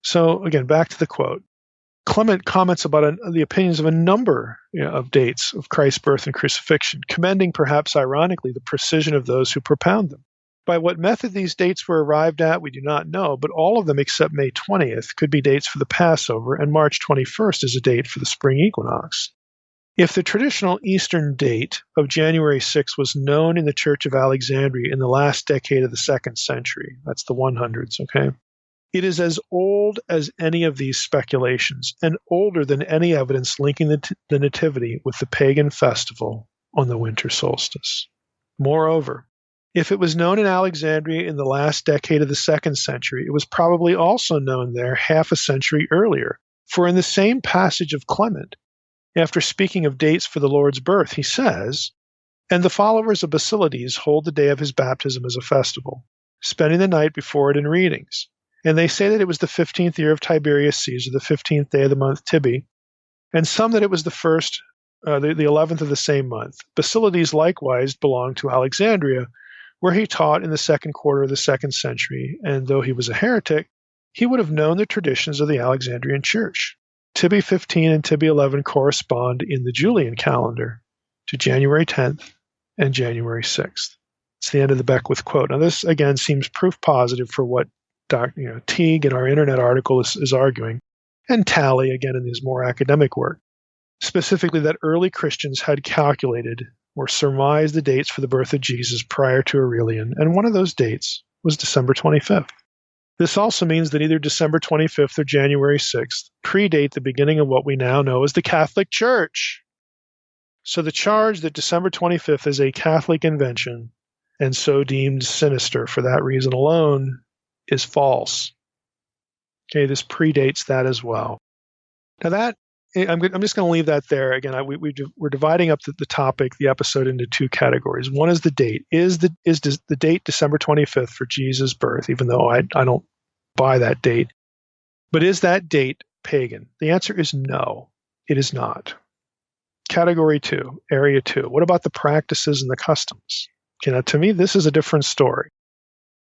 So again, back to the quote. Clement comments about the opinions of a number of dates of Christ's birth and crucifixion, commending perhaps ironically the precision of those who propound them. By what method these dates were arrived at, we do not know, but all of them except May 20th could be dates for the Passover, and March 21st is a date for the spring equinox. If the traditional Eastern date of January 6 was known in the Church of Alexandria in the last decade of the 2nd century, that's the 100s, okay? It is as old as any of these speculations and older than any evidence linking the Nativity with the pagan festival on the winter solstice. Moreover, if it was known in Alexandria in the last decade of the 2nd century, it was probably also known there half a century earlier, for in the same passage of Clement, after speaking of dates for the Lord's birth, he says, "And the followers of Basilides hold the day of his baptism as a festival, spending the night before it in readings. And they say that it was the 15th year of Tiberius Caesar, the 15th day of the month Tibi, and some that it was the 11th of the same month. Basilides likewise belonged to Alexandria, where he taught in the 2nd quarter of the 2nd century, and though he was a heretic, he would have known the traditions of the Alexandrian church. Tibi 15 and Tibi 11 correspond in the Julian calendar to January 10th and January 6th. It's the end of the Beckwith quote. Now, this, again, seems proof positive for what Teague in our internet article is arguing, and Talley, again, in his more academic work, specifically that early Christians had calculated or surmised the dates for the birth of Jesus prior to Aurelian, and one of those dates was December 25th. This also means that either December 25th or January 6th predate the beginning of what we now know as the Catholic Church. So the charge that December 25th is a Catholic invention and so deemed sinister for that reason alone is false. Okay, this predates that as well. Now that, I'm just going to leave that there. Again, we're dividing up the topic, the episode, into two categories. One is the date. Is the date December 25th for Jesus' birth, even though I don't buy that date? But is that date pagan? The answer is no, it is not. Category 2, area 2. What about the practices and the customs? Okay, now to me, this is a different story.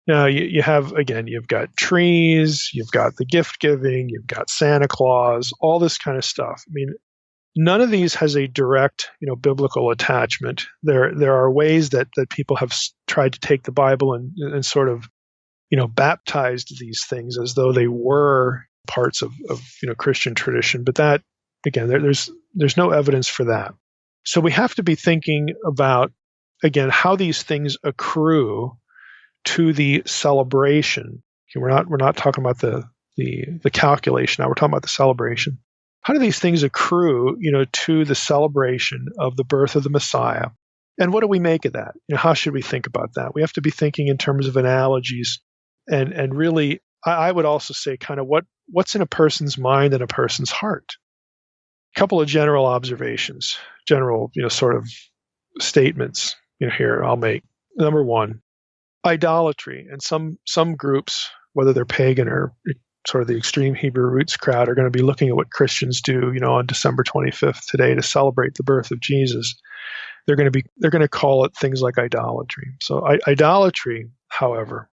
Now, you've got trees, you've got the gift giving, you've got Santa Claus, all this kind of stuff. I mean, none of these has a direct, biblical attachment. There are ways that people have tried to take the Bible and sort of, baptized these things as though they were parts of Christian tradition. But that, again, there's no evidence for that. So we have to be thinking about, again, how these things accrue to the celebration. Okay, we're not talking about the calculation now. We're talking about the celebration. How do these things accrue, to the celebration of the birth of the Messiah? And what do we make of that? How should we think about that? We have to be thinking in terms of analogies, and really, I would also say kind of what's in a person's mind and a person's heart. A couple of general observations, sort of statements here I'll make. Number one, idolatry, and some groups, whether they're pagan or sort of the extreme Hebrew roots crowd, are going to be looking at what Christians do, on December 25th today to celebrate the birth of Jesus. They're going to call it things like idolatry. So idolatry, however,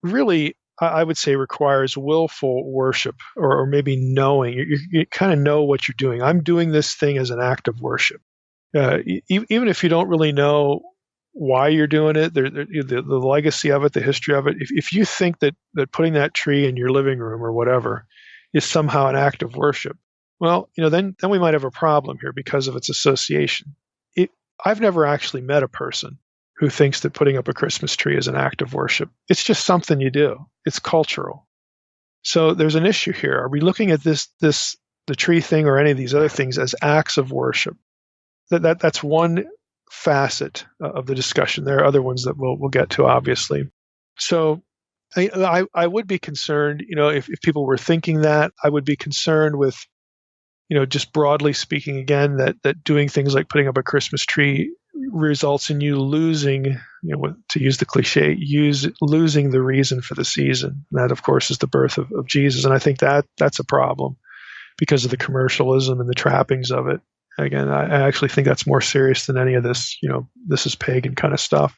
really, I would say requires willful worship, or maybe knowing. You kind of know what you're doing. I'm doing this thing as an act of worship. Even if you don't really know why you're doing it, the legacy of it, the history of it. If you think that putting that tree in your living room or whatever is somehow an act of worship, well, then we might have a problem here because of its association. I've never actually met a person who thinks that putting up a Christmas tree is an act of worship. It's just something you do. It's cultural. So there's an issue here. Are we looking at the tree thing or any of these other things as acts of worship? That's one facet of the discussion. There are other ones that we'll get to, obviously. So I would be concerned, if people were thinking that. I would be concerned with, just broadly speaking, again, that doing things like putting up a Christmas tree results in you losing, to use the cliche, losing the reason for the season. And that, of course, is the birth of Jesus. And I think that's a problem because of the commercialism and the trappings of it. Again, I actually think that's more serious than any of this, this is pagan kind of stuff.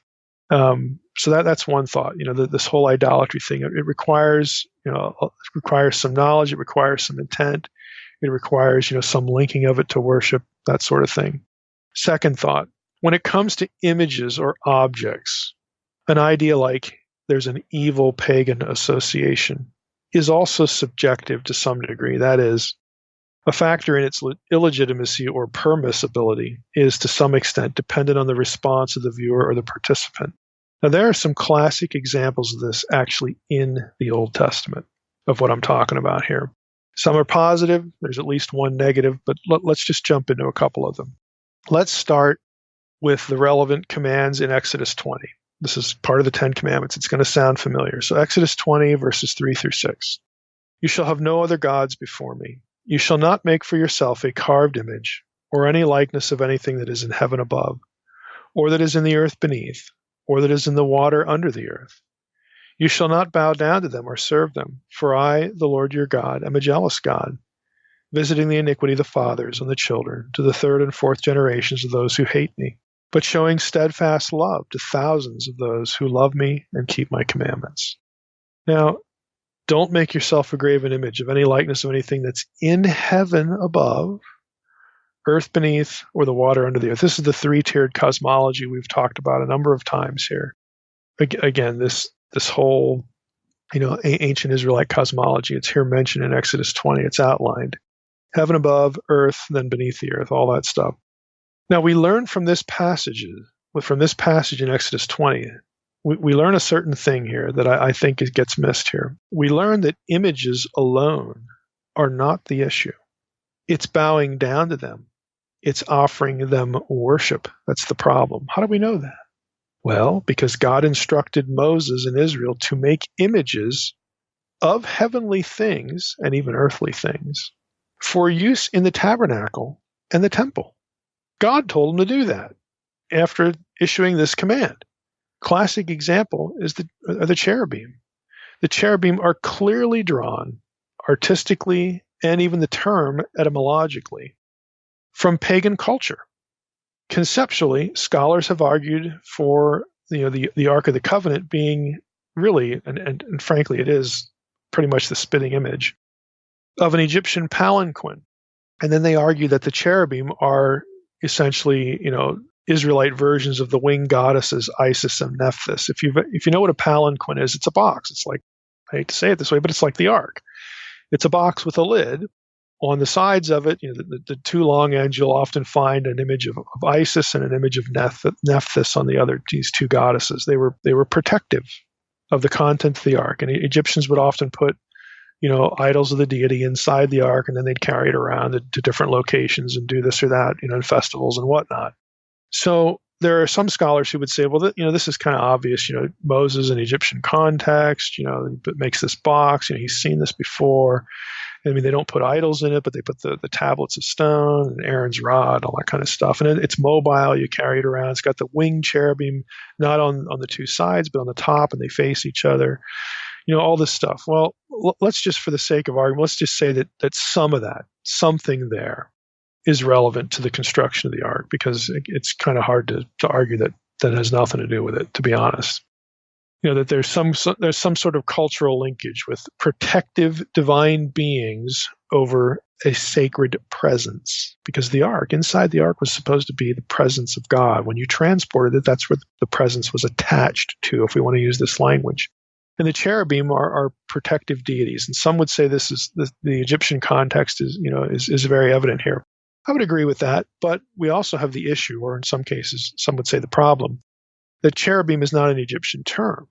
So that's one thought. This whole idolatry thing, it requires, some knowledge, it requires some intent, it requires, some linking of it to worship, that sort of thing. Second thought, when it comes to images or objects, an idea like there's an evil pagan association is also subjective to some degree. That is, a factor in its illegitimacy or permissibility is to some extent dependent on the response of the viewer or the participant. Now, there are some classic examples of this actually in the Old Testament of what I'm talking about here. Some are positive, there's at least one negative, but let's just jump into a couple of them. Let's start with the relevant commands in Exodus 20. This is part of the Ten Commandments. It's going to sound familiar. So Exodus 20, verses 3 through 6. You shall have no other gods before me. You shall not make for yourself a carved image, or any likeness of anything that is in heaven above, or that is in the earth beneath, or that is in the water under the earth. You shall not bow down to them or serve them, for I, the Lord your God, am a jealous God, visiting the iniquity of the fathers on the children, to the third and fourth generations of those who hate me, but showing steadfast love to thousands of those who love me and keep my commandments. Now, don't make yourself a graven image of any likeness of anything that's in heaven above, earth beneath, or the water under the earth. This is the three-tiered cosmology we've talked about a number of times here. Again, this whole, ancient Israelite cosmology, it's here mentioned in Exodus 20. It's outlined. Heaven above, earth, then beneath the earth, all that stuff. Now, we learn from this passage in Exodus 20, we learn a certain thing here that I think gets missed here. We learn that images alone are not the issue. It's bowing down to them. It's offering them worship. That's the problem. How do we know that? Well, because God instructed Moses and Israel to make images of heavenly things and even earthly things for use in the tabernacle and the temple. God told them to do that after issuing this command. Classic example is the cherubim. The cherubim are clearly drawn artistically and even the term etymologically from pagan culture. Conceptually, scholars have argued for the Ark of the Covenant being really, and frankly, it is pretty much the spitting image of an Egyptian palanquin. And then they argue that the cherubim are essentially, Israelite versions of the winged goddesses Isis and Nephthys. If you know what a palanquin is, it's a box. It's like, I hate to say it this way, but it's like the ark. It's a box with a lid. On the sides of it, the two long ends, you'll often find an image of Isis and an image of Nephthys on these two goddesses. They were protective of the content of the ark, and Egyptians would often put idols of the deity inside the ark, and then they'd carry it around to different locations and do this or that, in festivals and whatnot. So there are some scholars who would say, well, this is kind of obvious. Moses in Egyptian context, makes this box. He's seen this before. I mean, they don't put idols in it, but they put the tablets of stone and Aaron's rod, all that kind of stuff. And it's mobile. You carry it around. It's got the winged cherubim, not on the two sides, but on the top, and they face each other. All this stuff. Well, let's just, for the sake of argument, let's just say that some of that, something there, is relevant to the construction of the ark, because it's kind of hard to argue that has nothing to do with it, to be honest. That there's some sort of cultural linkage with protective divine beings over a sacred presence, because inside the ark was supposed to be the presence of God. When you transported it, that's where the presence was attached to, if we want to use this language. And the cherubim are protective deities, and some would say this is the Egyptian context is very evident here. I would agree with that, but we also have the issue, or in some cases, some would say the problem, that cherubim is not an Egyptian term.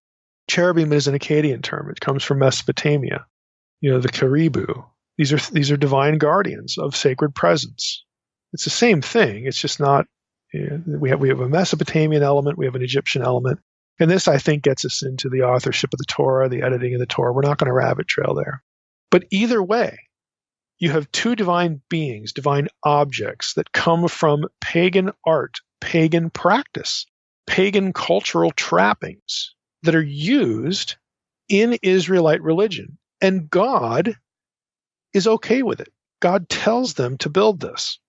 Cherubim is an Akkadian term. It comes from Mesopotamia. The Caribou. These are divine guardians of sacred presence. It's the same thing. It's just not. We have a Mesopotamian element. We have an Egyptian element, and this, I think, gets us into the authorship of the Torah, the editing of the Torah. We're not going to rabbit trail there, but either way, you have two divine beings, divine objects that come from pagan art, pagan practice, pagan cultural trappings that are used in Israelite religion. And God is okay with it. God tells them to build this.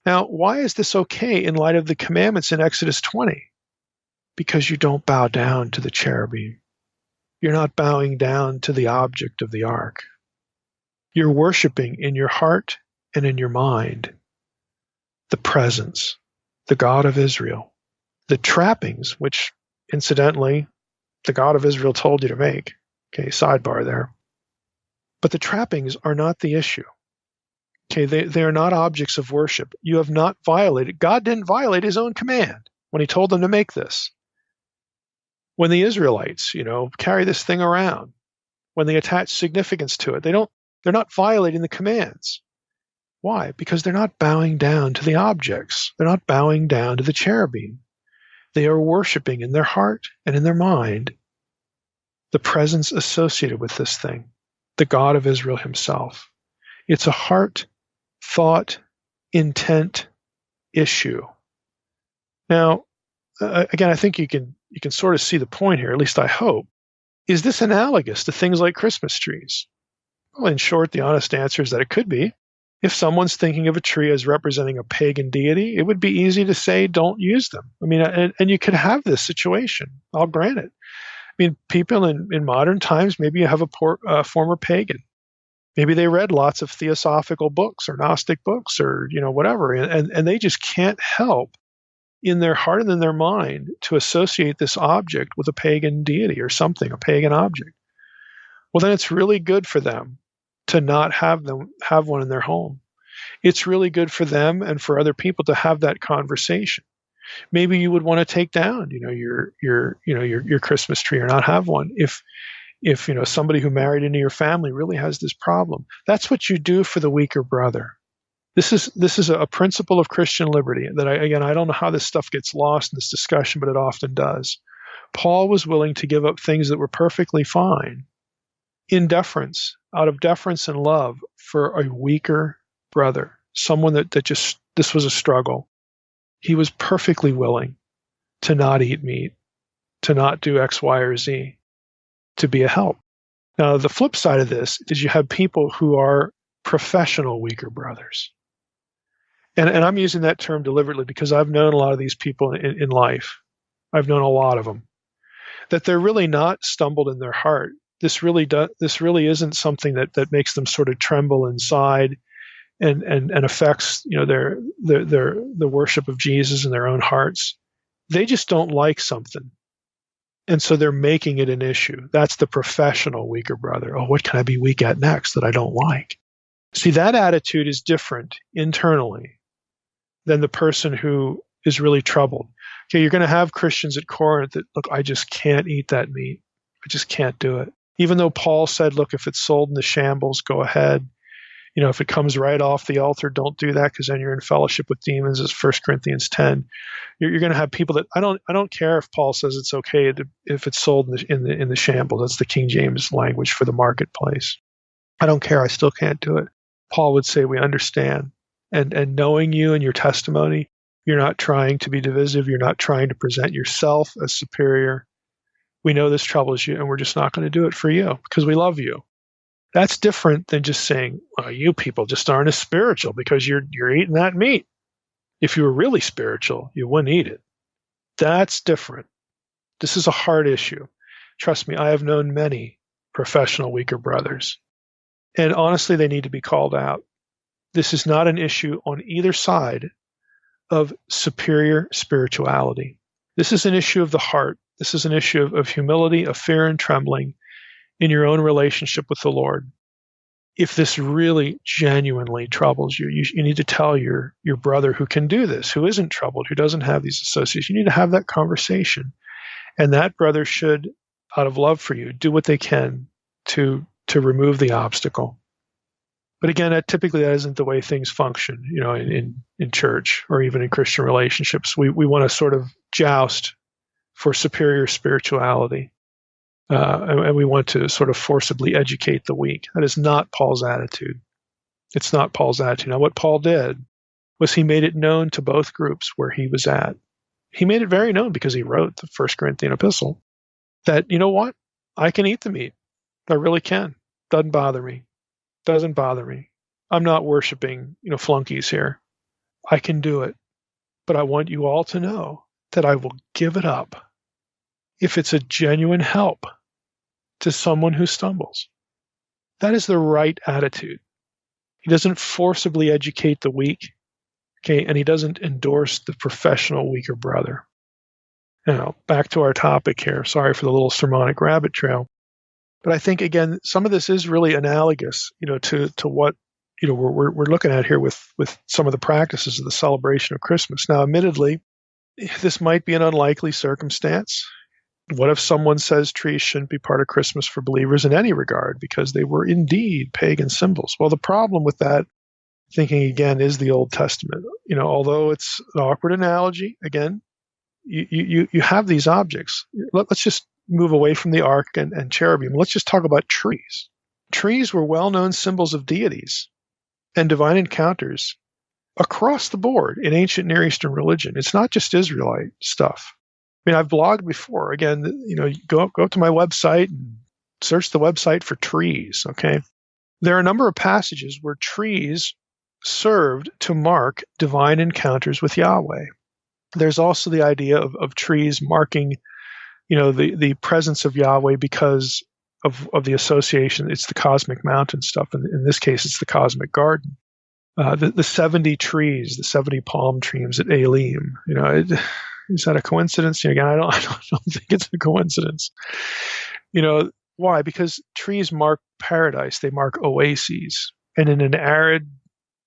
Now, why is this okay in light of the commandments in Exodus 20? Because you don't bow down to the cherubim. You're not bowing down to the object of the ark. You're worshiping in your heart and in your mind the presence, the God of Israel, the trappings, which incidentally, the God of Israel told you to make. Okay, sidebar there. But the trappings are not the issue. Okay, they are not objects of worship. You have not violated. God didn't violate his own command when he told them to make this. When the Israelites, carry this thing around, when they attach significance to it, they're not violating the commands. Why? Because they're not bowing down to the objects. They're not bowing down to the cherubim. They are worshiping in their heart and in their mind the presence associated with this thing, the God of Israel himself. It's a heart, thought, intent issue. Now, again, I think you can sort of see the point here, at least I hope. Is this analogous to things like Christmas trees? Well, in short, the honest answer is that it could be. If someone's thinking of a tree as representing a pagan deity, it would be easy to say, don't use them. I mean, and you could have this situation. I'll grant it. I mean, people in modern times, maybe you have a former pagan. Maybe they read lots of theosophical books or Gnostic books or, whatever, and they just can't help in their heart and in their mind to associate this object with a pagan deity or something, a pagan object. Well, then it's really good for them to not have one in their home. It's really good for them and for other people to have that conversation. Maybe you would want to take down, your Christmas tree or not have one if somebody who married into your family really has this problem. That's what you do for the weaker brother. This is a principle of Christian liberty that I don't know how this stuff gets lost in this discussion, but it often does. Paul was willing to give up things that were perfectly fine out of deference and love for a weaker brother, someone that just, this was a struggle. He was perfectly willing to not eat meat, to not do X, Y, or Z, to be a help. Now, the flip side of this is you have people who are professional weaker brothers. And I'm using that term deliberately because I've known a lot of these people in life. I've known a lot of them. That they're really not stumbled in their heart. This really isn't something that makes them sort of tremble inside and affects the worship of Jesus in their own hearts. They just don't like something. And so they're making it an issue. That's the professional weaker brother. Oh, what can I be weak at next that I don't like? See, that attitude is different internally than the person who is really troubled. Okay, you're going to have Christians at Corinth that, look, I just can't eat that meat. I just can't do it. Even though Paul said, look, if it's sold in the shambles, go ahead. If it comes right off the altar, don't do that because then you're in fellowship with demons, as 1 Corinthians 10. You're going to have people that I don't care if Paul says it's okay if it's sold in the shambles. That's the King James language for the marketplace. I don't care. I still can't do it. Paul would say, we understand. And knowing you and your testimony, you're not trying to be divisive. You're not trying to present yourself as superior. We know this troubles you, and we're just not going to do it for you because we love you. That's different than just saying, well, you people just aren't as spiritual because you're eating that meat. If you were really spiritual, you wouldn't eat it. That's different. This is a hard issue. Trust me, I have known many professional weaker brothers. And honestly, they need to be called out. This is not an issue on either side of superior spirituality. This is an issue of the heart. This is an issue of humility, of fear and trembling in your own relationship with the Lord. If this really genuinely troubles you, you need to tell your brother who can do this, who isn't troubled, who doesn't have these associations. You need to have that conversation. And that brother should, out of love for you, do what they can to remove the obstacle. But again, typically that isn't the way things function, in church or even in Christian relationships. We want to sort of joust for superior spirituality. And we want to sort of forcibly educate the weak. That is not Paul's attitude. It's not Paul's attitude. Now, what Paul did was he made it known to both groups where he was at. He made it very known because he wrote the 1 Corinthian epistle that, you know what? I can eat the meat. I really can. Doesn't bother me. I'm not worshiping, flunkies here. I can do it, but I want you all to know that I will give it up if it's a genuine help to someone who stumbles. That is the right attitude. He doesn't forcibly educate the weak, okay, and he doesn't endorse the professional weaker brother. Now, back to our topic here. Sorry for the little sermonic rabbit trail. But I think, again, some of this is really analogous, to what, we're looking at here with some of the practices of the celebration of Christmas. Now, admittedly, this might be an unlikely circumstance. What if someone says trees shouldn't be part of Christmas for believers in any regard because they were indeed pagan symbols? Well, the problem with that thinking, again, is the Old Testament. Although it's an awkward analogy, again, you have these objects. Let's just move away from the ark and cherubim. Let's just talk about trees. Trees were well-known symbols of deities and divine encounters across the board in ancient Near Eastern religion. It's not just Israelite stuff. I mean, I've blogged before. Again, go to my website and search the website for trees, okay? There are a number of passages where trees served to mark divine encounters with Yahweh. There's also the idea of trees marking, the presence of Yahweh because of the association. It's the cosmic mountain stuff. And in this case, it's the cosmic garden. The 70 trees, the 70 palm trees at Elim, is that a coincidence? Again, I don't think it's a coincidence. Why? Because trees mark paradise. They mark oases. And in an arid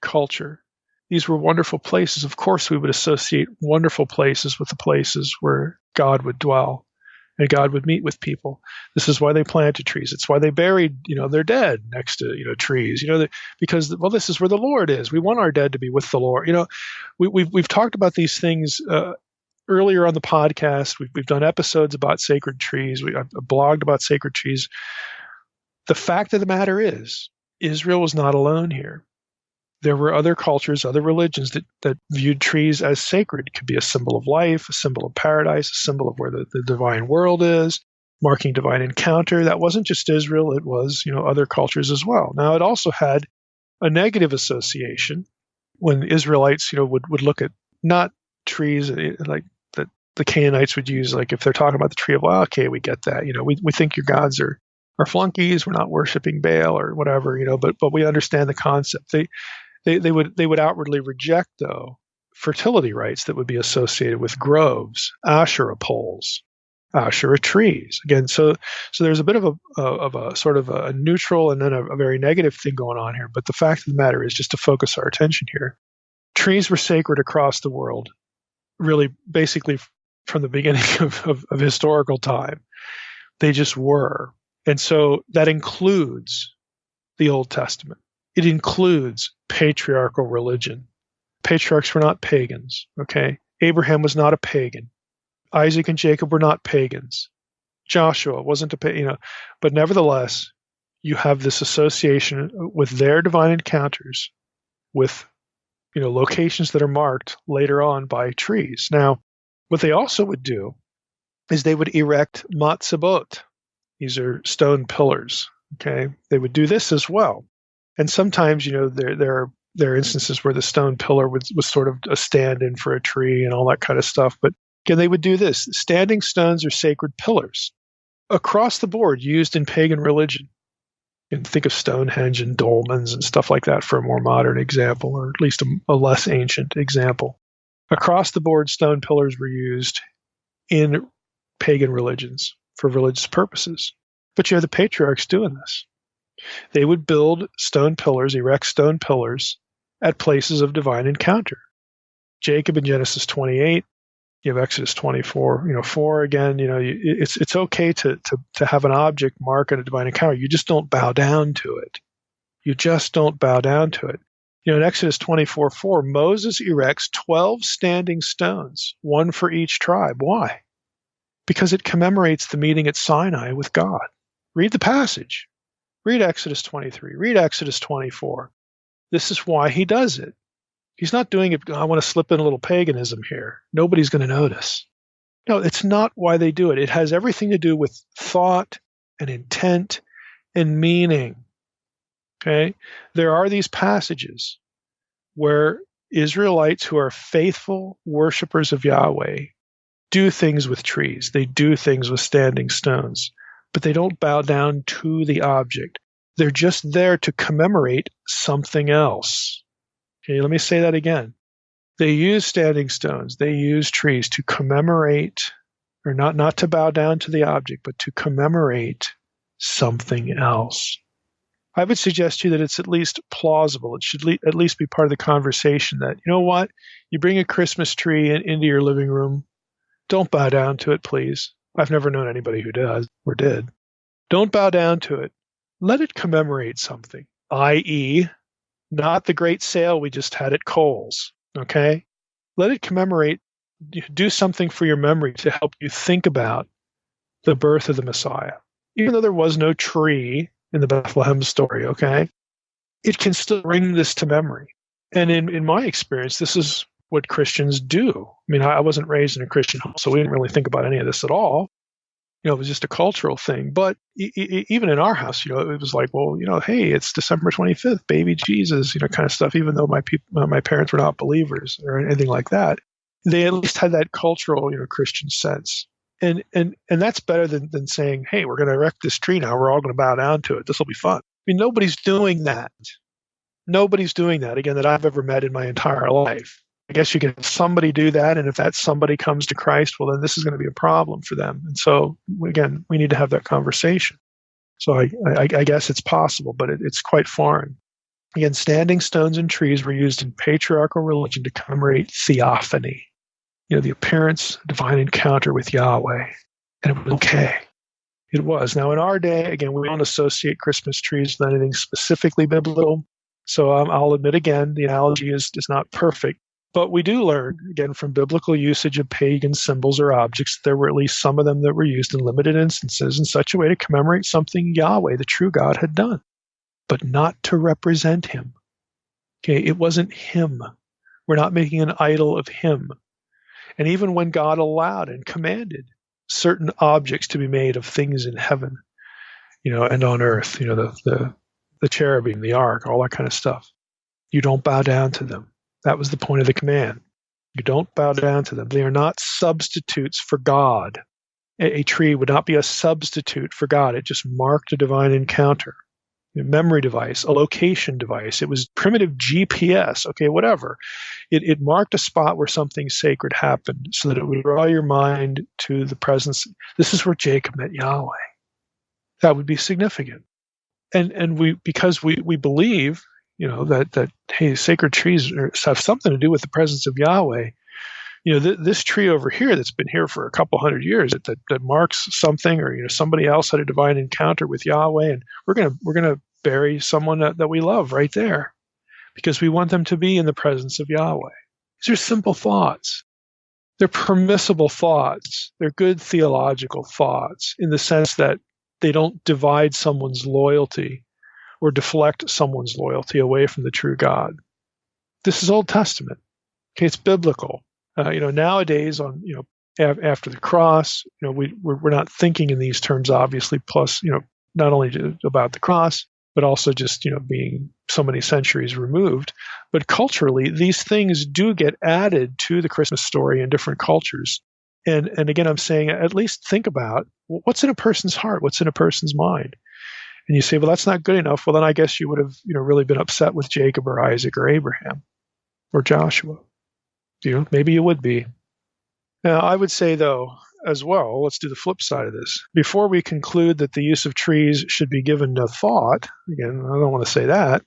culture, these were wonderful places. Of course, we would associate wonderful places with the places where God would dwell and God would meet with people. This is why they planted trees. It's why they buried, their dead next to, trees, because, this is where the Lord is. We want our dead to be with the Lord. We've talked about these things earlier on the podcast. We've done episodes about sacred trees. I've blogged about sacred trees. The fact of the matter is, Israel was not alone here. There were other cultures, other religions that viewed trees as sacred. It could be a symbol of life, a symbol of paradise, a symbol of where the divine world is, marking divine encounter. That wasn't just Israel. It was, other cultures as well. Now, it also had a negative association when Israelites, would look at not trees like that the Canaanites would use, like if they're talking about the tree of life, okay, we get that. We think your gods are flunkies. We're not worshiping Baal or whatever, but we understand the concept. They would outwardly reject, though, fertility rites that would be associated with groves, Asherah poles, Asherah trees. Again, so there's a bit of a sort of a neutral and then a very negative thing going on here. But the fact of the matter is, just to focus our attention here, trees were sacred across the world, really basically from the beginning of historical time. They just were. And so that includes the Old Testament. It includes patriarchal religion. Patriarchs were not pagans, okay? Abraham was not a pagan. Isaac and Jacob were not pagans. Joshua wasn't a pagan, but nevertheless, you have this association with their divine encounters with, locations that are marked later on by trees. Now, what they also would do is they would erect matzebot. These are stone pillars, okay? They would do this as well. And sometimes, there are instances where the stone pillar was sort of a stand-in for a tree and all that kind of stuff. But again, they would do this. Standing stones are sacred pillars across the board used in pagan religion. You can think of Stonehenge and dolmens and stuff like that for a more modern example, or at least a less ancient example. Across the board, stone pillars were used in pagan religions for religious purposes. But you have the patriarchs doing this. They would build stone pillars, erect stone pillars at places of divine encounter. Jacob in Genesis 28, you have Exodus 24, 4 again, it's okay to have an object mark at a divine encounter. You just don't bow down to it. You just don't bow down to it. In Exodus 24:4, Moses erects 12 standing stones, one for each tribe. Why? Because it commemorates the meeting at Sinai with God. Read the passage. Read Exodus 23. Read Exodus 24. This is why he does it. He's not doing it, I want to slip in a little paganism here. Nobody's going to notice. No, it's not why they do it. It has everything to do with thought and intent and meaning. Okay? There are these passages where, Israelites who are faithful worshipers of Yahweh do things with trees. They do things with standing stones, but they don't bow down to the object. They're just there to commemorate something else. Okay, let me say that again. They use standing stones. They use trees to commemorate, or not to bow down to the object, but to commemorate something else. I would suggest to you that it's at least plausible. It should at least be part of the conversation that, you know what, you bring a Christmas tree into your living room. Don't bow down to it, please. I've never known anybody who does or did. Don't bow down to it. Let it commemorate something, i.e., not the great sale we just had at Kohl's, okay? Let it commemorate, do something for your memory to help you think about the birth of the Messiah. Even though there was no tree in the Bethlehem story, okay? It can still bring this to memory. And in my experience, this is what Christians do. I mean, I wasn't raised in a Christian home, so we didn't really think about any of this at all. You know, it was just a cultural thing. But even in our house, you know, it was like, well, you know, hey, it's December 25th, baby Jesus, you know, kind of stuff. Even though my parents were not believers or anything like that, they at least had that cultural, you know, Christian sense. And that's better than saying, hey, we're going to erect this tree now. We're all going to bow down to it. This will be fun. I mean, nobody's doing that. Nobody's doing that, again, that I've ever met in my entire life. I guess you can have somebody do that, and if that somebody comes to Christ, well, then this is going to be a problem for them. And so, again, we need to have that conversation. So I guess it's possible, but it's quite foreign. Again, standing stones and trees were used in patriarchal religion to commemorate theophany, you know, the appearance, divine encounter with Yahweh. And it was okay. It was. Now, in our day, again, we don't associate Christmas trees with anything specifically biblical. So I'll admit again, the analogy is not perfect. But we do learn, again, from biblical usage of pagan symbols or objects, there were at least some of them that were used in limited instances in such a way to commemorate something Yahweh, the true God, had done, but not to represent him. Okay, it wasn't him. We're not making an idol of him. And even when God allowed and commanded certain objects to be made of things in heaven, you know, and on earth, you know, the cherubim, the ark, all that kind of stuff, you don't bow down to them. That was the point of the command. You don't bow down to them. They are not substitutes for God. A tree would not be a substitute for God. It just marked a divine encounter. A memory device, a location device. It was primitive GPS, okay, whatever. It marked a spot where something sacred happened so that it would draw your mind to the presence. This is where Jacob met Yahweh. That would be significant. And because we believe, you know, that hey, sacred trees have something to do with the presence of Yahweh. You know, this tree over here that's been here for a couple hundred years that marks something, or, you know, somebody else had a divine encounter with Yahweh, and we're gonna bury someone that we love right there because we want them to be in the presence of Yahweh. These are simple thoughts. They're permissible thoughts. They're good theological thoughts in the sense that they don't divide someone's loyalty or deflect someone's loyalty away from the true God. This is Old Testament. Okay, it's biblical. You know, nowadays, after the cross, you know, we're not thinking in these terms, obviously. Plus, you know, not only about the cross, but also just, you know, being so many centuries removed. But culturally, these things do get added to the Christmas story in different cultures. And again, I'm saying at least think about what's in a person's heart, what's in a person's mind. And you say, well, that's not good enough. Well, then I guess you would have, you know, really been upset with Jacob or Isaac or Abraham or Joshua. You know, maybe you would be. Now, I would say, though, as well, let's do the flip side of this. Before we conclude that the use of trees should be given no thought, again, I don't want to say that.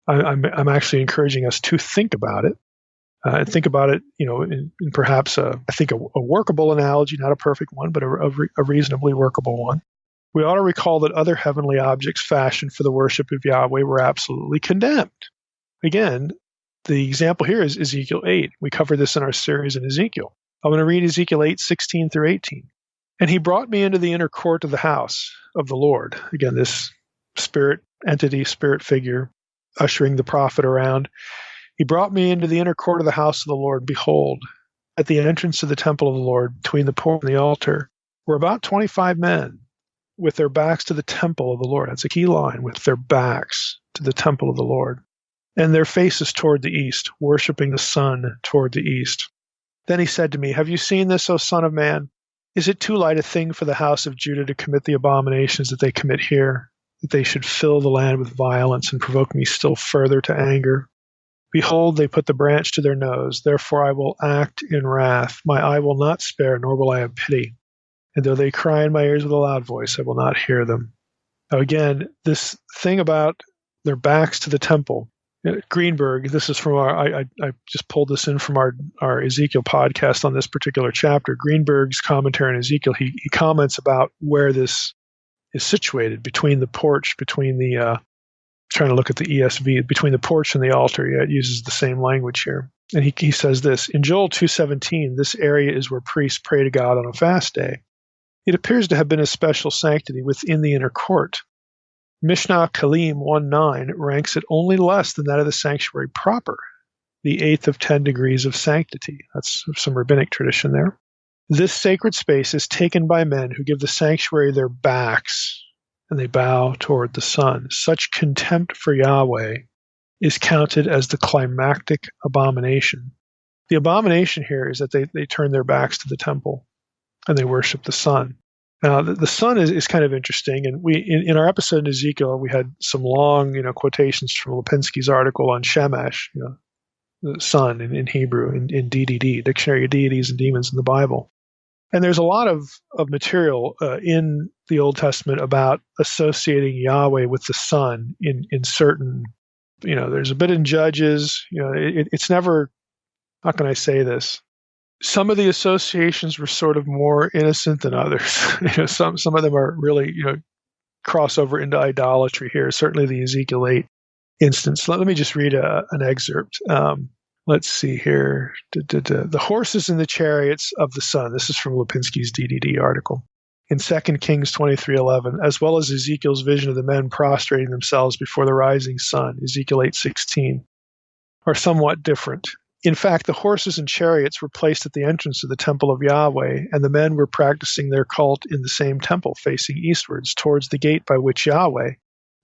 I'm actually encouraging us to think about it. And think about it, you know, in perhaps I think a workable analogy, not a perfect one, but a reasonably workable one. We ought to recall that other heavenly objects fashioned for the worship of Yahweh were absolutely condemned. Again, the example here is Ezekiel 8. We covered this in our series in Ezekiel. I'm going to read Ezekiel 8:16 through 18. And he brought me into the inner court of the house of the Lord. Again, this spirit entity, spirit figure, ushering the prophet around. He brought me into the inner court of the house of the Lord. Behold, at the entrance of the temple of the Lord, between the porch and the altar, were about 25 men, with their backs to the temple of the Lord. That's a key line, with their backs to the temple of the Lord. and their faces toward the east, worshiping the sun toward the east. Then he said to me, Have you seen this, O son of man? Is it too light a thing for the house of Judah to commit the abominations that they commit here, that they should fill the land with violence and provoke me still further to anger? Behold, they put the branch to their nose. Therefore I will act in wrath. My eye will not spare, nor will I have pity. And though they cry in my ears with a loud voice, I will not hear them. Now again, this thing about their backs to the temple. Greenberg, this is from I just pulled this in from our Ezekiel podcast on this particular chapter. Greenberg's commentary on Ezekiel, he comments about where this is situated, between the porch, between the trying to look at the ESV, between the porch and the altar. Yeah, it uses the same language here. And he says this, in Joel 2:17, this area is where priests pray to God on a fast day. It appears to have been a special sanctity within the inner court. Mishnah Kalim 1:9 ranks it only less than that of the sanctuary proper, the 8th of 10 degrees of sanctity. That's some rabbinic tradition there. This sacred space is taken by men who give the sanctuary their backs, and they bow toward the sun. Such contempt for Yahweh is counted as the climactic abomination. The abomination here is that they turn their backs to the temple, and they worship the sun. Now, the sun is kind of interesting, and we in our episode in Ezekiel, we had some long, quotations from Lipinski's article on Shamash, the sun in Hebrew, in DDD, Dictionary of Deities and Demons in the Bible. And there's a lot of material in the Old Testament about associating Yahweh with the sun in certain, there's a bit in Judges, it's never, how can I say this? Some of the associations were sort of more innocent than others. Some of them are really, cross over into idolatry here. Certainly the Ezekiel 8 instance. Let me just read an excerpt. Let's see here. The horses and the chariots of the sun. This is from Lipinski's DDD article. In 2 Kings 23:11, as well as Ezekiel's vision of the men prostrating themselves before the rising sun, Ezekiel 8:16, are somewhat different. In fact, the horses and chariots were placed at the entrance of the temple of Yahweh, and the men were practicing their cult in the same temple, facing eastwards, towards the gate by which Yahweh,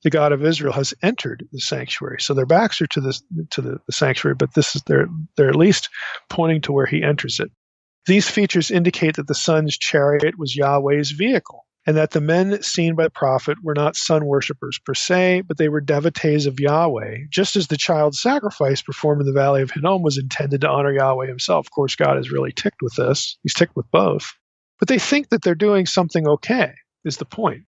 the God of Israel, has entered the sanctuary. So their backs are to the sanctuary, but this is they're at least pointing to where he enters it. These features indicate that the sun's chariot was Yahweh's vehicle, and that the men seen by the prophet were not sun worshippers per se, but they were devotees of Yahweh, just as the child sacrifice performed in the Valley of Hinnom was intended to honor Yahweh himself. Of course, God is really ticked with this. He's ticked with both. But they think that they're doing something okay, is the point.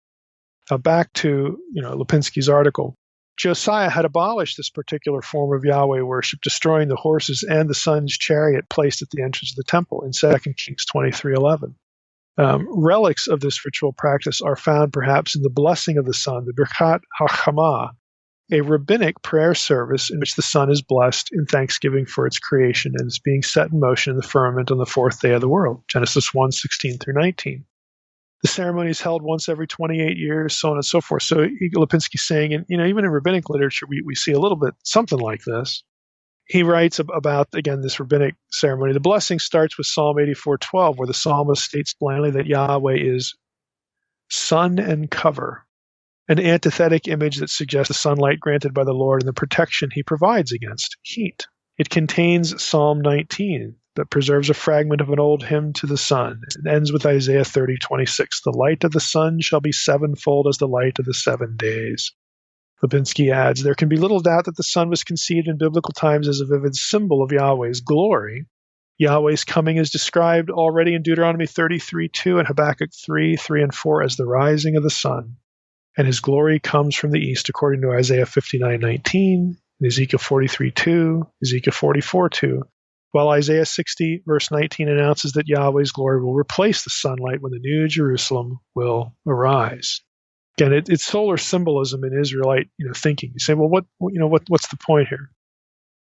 Now back to Lipinski's article. Josiah had abolished this particular form of Yahweh worship, destroying the horses and the sun's chariot placed at the entrance of the temple in 2 Kings 23:11. Relics of this ritual practice are found perhaps in the blessing of the sun, the Birkat HaChamah, a rabbinic prayer service in which the sun is blessed in thanksgiving for its creation and is being set in motion in the firmament on the fourth day of the world, Genesis 1:16-19. The ceremony is held once every 28 years, so on and so forth. So Lipinski's saying, and even in rabbinic literature, we see a little bit something like this. He writes about, again, this rabbinic ceremony. The blessing starts with Psalm 84:12, where the psalmist states blandly that Yahweh is sun and cover, an antithetic image that suggests the sunlight granted by the Lord and the protection he provides against heat. It contains Psalm 19 that preserves a fragment of an old hymn to the sun. It ends with Isaiah 30:26. The light of the sun shall be sevenfold as the light of the 7 days. Lipinski adds, there can be little doubt that the sun was conceived in biblical times as a vivid symbol of Yahweh's glory. Yahweh's coming is described already in Deuteronomy 33:2 and Habakkuk 3:3 and 4 as the rising of the sun. And his glory comes from the east, according to Isaiah 59:19, Ezekiel 43:2, Ezekiel 44:2, while Isaiah 60, verse 19, announces that Yahweh's glory will replace the sunlight when the new Jerusalem will arise. Again, it's solar symbolism in Israelite thinking. You say, well, what's the point here?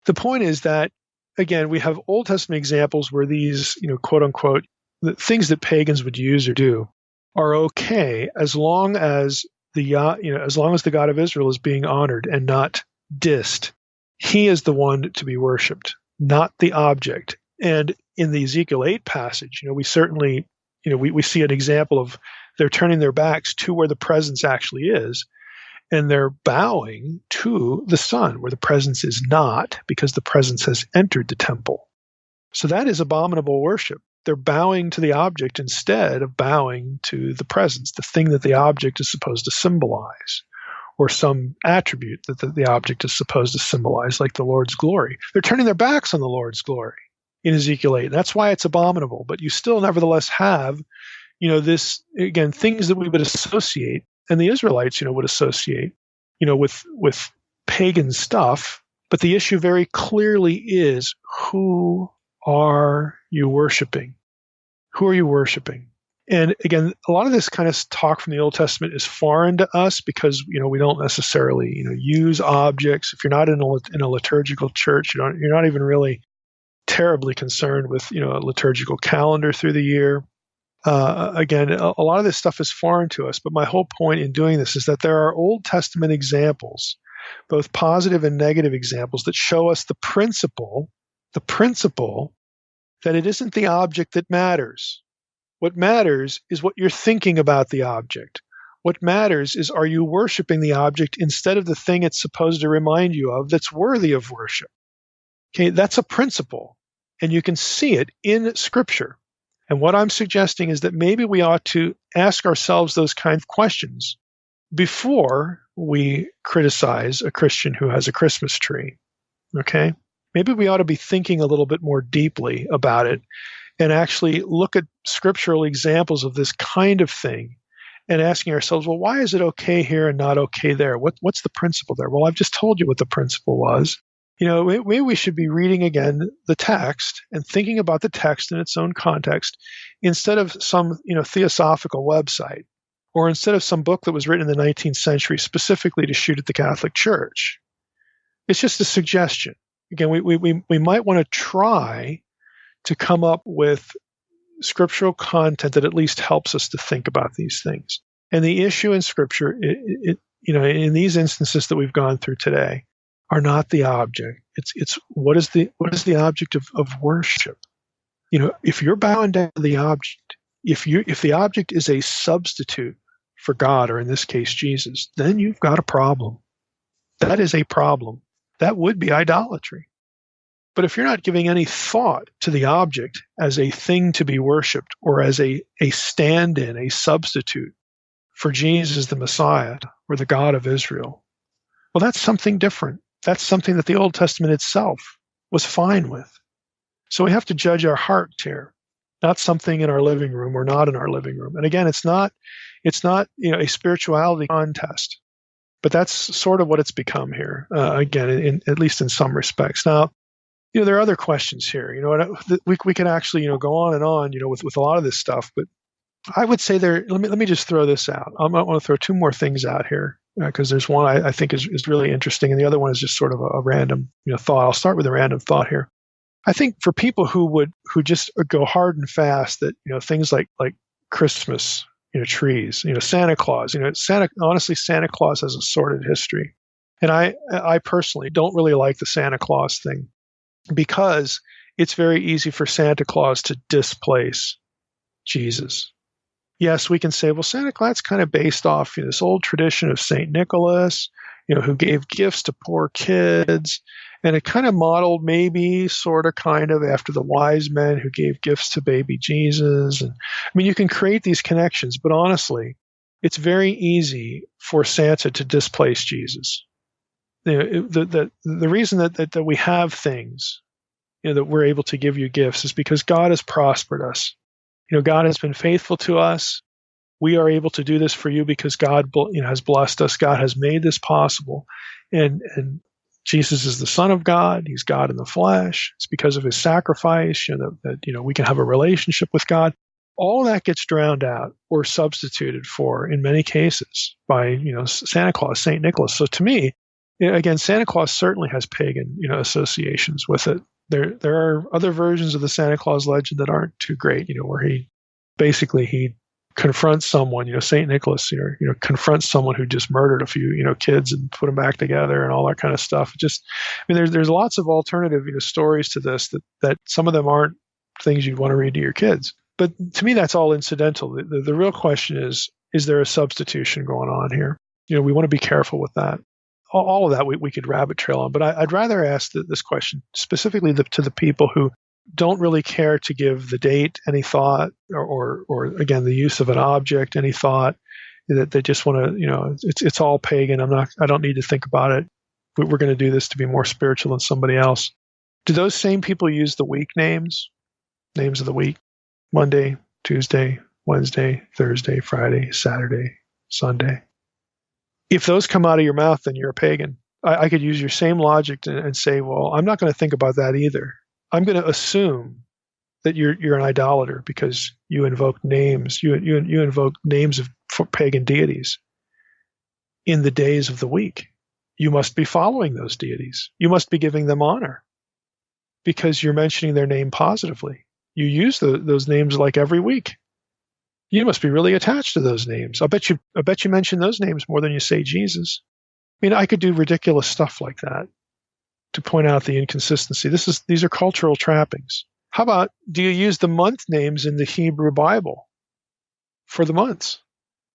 The point is that, again, we have Old Testament examples where these, quote unquote, the things that pagans would use or do are okay as long as as long as the God of Israel is being honored and not dissed. He is the one to be worshipped, not the object. And in the Ezekiel 8 passage, we certainly, we see an example of they're turning their backs to where the presence actually is. and they're bowing to the sun, where the presence is not, because the presence has entered the temple. So that is abominable worship. They're bowing to the object instead of bowing to the presence, the thing that the object is supposed to symbolize, or some attribute that the object is supposed to symbolize, like the Lord's glory. They're turning their backs on the Lord's glory in Ezekiel 8. That's why it's abominable. But you still nevertheless have, this, again, things that we would associate, and the Israelites, would associate, with pagan stuff. But the issue very clearly is, who are you worshiping? Who are you worshiping? And again, a lot of this kind of talk from the Old Testament is foreign to us because, we don't necessarily, use objects. If you're not in a liturgical church, you're not even really terribly concerned with, a liturgical calendar through the year. Again, a lot of this stuff is foreign to us. But my whole point in doing this is that there are Old Testament examples, both positive and negative examples, that show us the principle that it isn't the object that matters. What matters is what you're thinking about the object. What matters is, are you worshiping the object instead of the thing it's supposed to remind you of that's worthy of worship? Okay, that's a principle, and you can see it in Scripture. And what I'm suggesting is that maybe we ought to ask ourselves those kind of questions before we criticize a Christian who has a Christmas tree. Okay? Maybe we ought to be thinking a little bit more deeply about it and actually look at scriptural examples of this kind of thing and asking ourselves, well, why is it okay here and not okay there? What's the principle there? Well, I've just told you what the principle was. Maybe we should be reading again the text and thinking about the text in its own context instead of some, theosophical website, or instead of some book that was written in the 19th century specifically to shoot at the Catholic Church. It's just a suggestion. Again, we might want to try to come up with scriptural content that at least helps us to think about these things. And the issue in Scripture, in these instances that we've gone through today, are not the object. It's what is the object of worship? If you're bowing down to the object, if the object is a substitute for God, or in this case Jesus, then you've got a problem. That is a problem. That would be idolatry. But if you're not giving any thought to the object as a thing to be worshipped, or as a stand-in, a substitute for Jesus the Messiah, or the God of Israel, well, that's something different. That's something that the Old Testament itself was fine with. So we have to judge our heart here, not something in our living room or not in our living room. And again, it's not a spirituality contest, but that's sort of what it's become here. Again, at least in some respects. Now, there are other questions here. We could actually go on and on with a lot of this stuff. But I would say let me just throw this out. I might want to throw two more things out here because there's one I think is really interesting, and the other one is just sort of a random thought. I'll start with a random thought here. I think for people who just go hard and fast that things like Christmas, trees, Santa Claus, honestly, Santa Claus has a sordid history, and I personally don't really like the Santa Claus thing, because it's very easy for Santa Claus to displace Jesus. Yes, we can say, well, Santa Claus is kind of based off this old tradition of St. Nicholas, who gave gifts to poor kids, and it kind of modeled maybe sort of kind of after the wise men who gave gifts to baby Jesus. And you can create these connections, but honestly, it's very easy for Santa to displace Jesus. The reason that we have things, that we're able to give you gifts, is because God has prospered us. God has been faithful to us. We are able to do this for you because God, has blessed us. God has made this possible, and Jesus is the Son of God. He's God in the flesh. It's because of His sacrifice, that we can have a relationship with God. All that gets drowned out or substituted for, in many cases, by Santa Claus, Saint Nicholas. So to me, again, Santa Claus certainly has pagan associations with it. There are other versions of the Santa Claus legend that aren't too great, where he confronts someone, Saint Nicholas, confronts someone who just murdered a few, kids and put them back together and all that kind of stuff. There's lots of alternative, stories to this that some of them aren't things you'd want to read to your kids. But to me, that's all incidental. The real question is there a substitution going on here? We want to be careful with that. All of that we could rabbit trail on, but I'd rather ask this question specifically to the people who don't really care to give the date any thought, or again, the use of an object any thought, that they just want to, it's all pagan. I don't need to think about it. We're going to do this to be more spiritual than somebody else. Do those same people use the week names of the week? Monday, Tuesday, Wednesday, Thursday, Friday, Saturday, Sunday. If those come out of your mouth, then you're a pagan. I could use your same logic and say, well, I'm not going to think about that either. I'm going to assume that you're an idolater because you invoke names. You invoke names for pagan deities in the days of the week. You must be following those deities. You must be giving them honor because you're mentioning their name positively. You use those names like every week. You must be really attached to those names. I bet you mention those names more than you say Jesus. I mean, I could do ridiculous stuff like that to point out the inconsistency. These are cultural trappings. How about, do you use the month names in the Hebrew Bible for the months?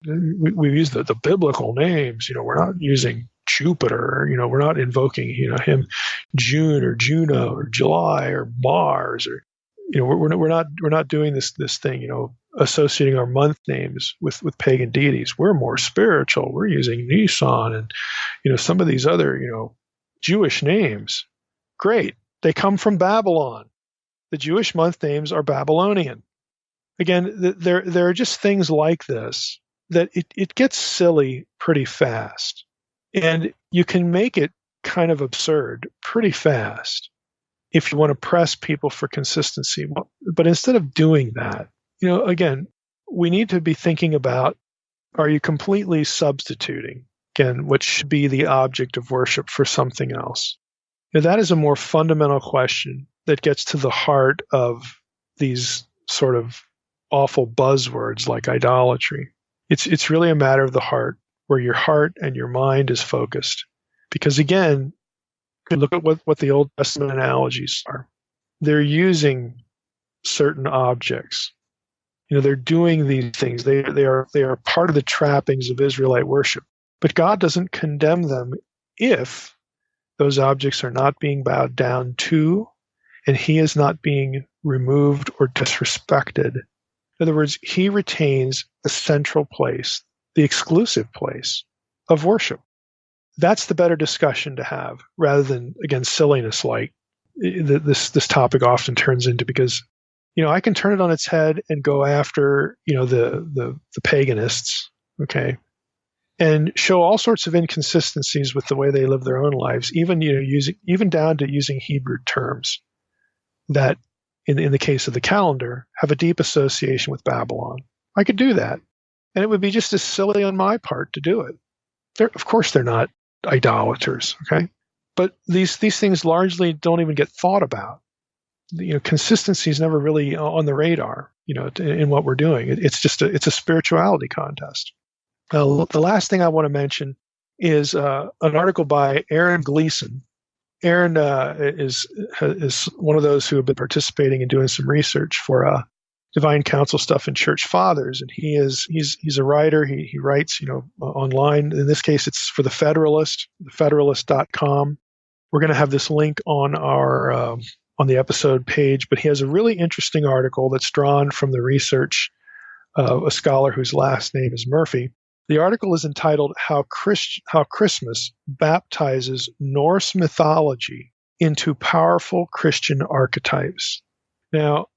We use the biblical names. We're not using Jupiter. We're not invoking him, June or Juno or July or Mars, or we're not doing this thing. Associating our month names with pagan deities. We're more spiritual. We're using Nisan and some of these other Jewish names. Great. They come from Babylon. The Jewish month names are Babylonian. Again, there are just things like this that it gets silly pretty fast. And you can make it kind of absurd pretty fast if you want to press people for consistency. But instead of doing that, again, we need to be thinking about, are you completely substituting, again, what should be the object of worship for something else? That is a more fundamental question that gets to the heart of these sort of awful buzzwords like idolatry. It's really a matter of the heart, where your heart and your mind is focused. Because again, look at what the Old Testament analogies are. They're using certain objects. They're doing these things. They are part of the trappings of Israelite worship. But God doesn't condemn them if those objects are not being bowed down to, and he is not being removed or disrespected. In other words, he retains the central place, the exclusive place of worship. That's the better discussion to have, rather than, again, silliness like this topic often turns into, because I can turn it on its head and go after, the paganists, okay, and show all sorts of inconsistencies with the way they live their own lives, even down to using Hebrew terms that, in the case of the calendar, have a deep association with Babylon. I could do that, and it would be just as silly on my part to do it. Of course, they're not idolaters, okay, but these things largely don't even get thought about. Consistency is never really on the radar, in what we're doing. It's a spirituality contest. The last thing I want to mention is an article by Aaron Gleason. Aaron is one of those who have been participating and doing some research for Divine Council stuff in Church Fathers, and he's a writer. He writes online. In this case, it's for the Federalist, thefederalist.com. We're going to have this link on our on the episode page, but he has a really interesting article that's drawn from the research of a scholar whose last name is Murphy. The article is entitled How Christmas Baptizes Norse Mythology into Powerful Christian Archetypes. Now,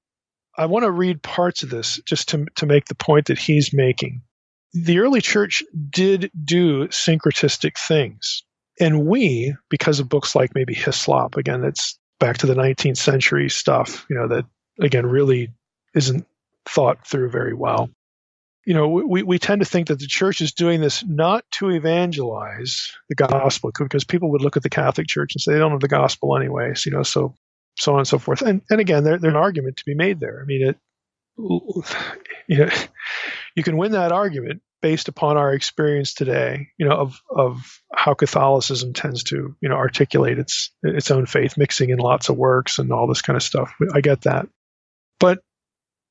I want to read parts of this just to make the point that he's making. The early church did do syncretistic things, and we, because of books like maybe Hislop, again, that's back to the 19th century stuff, that, again, really isn't thought through very well. We tend to think that the church is doing this not to evangelize the gospel, because people would look at the Catholic Church and say they don't have the gospel anyways, so on and so forth. And again, there's an argument to be made there. I mean, you can win that argument based upon our experience today, of how Catholicism tends to, articulate its own faith, mixing in lots of works and all this kind of stuff. I get that. But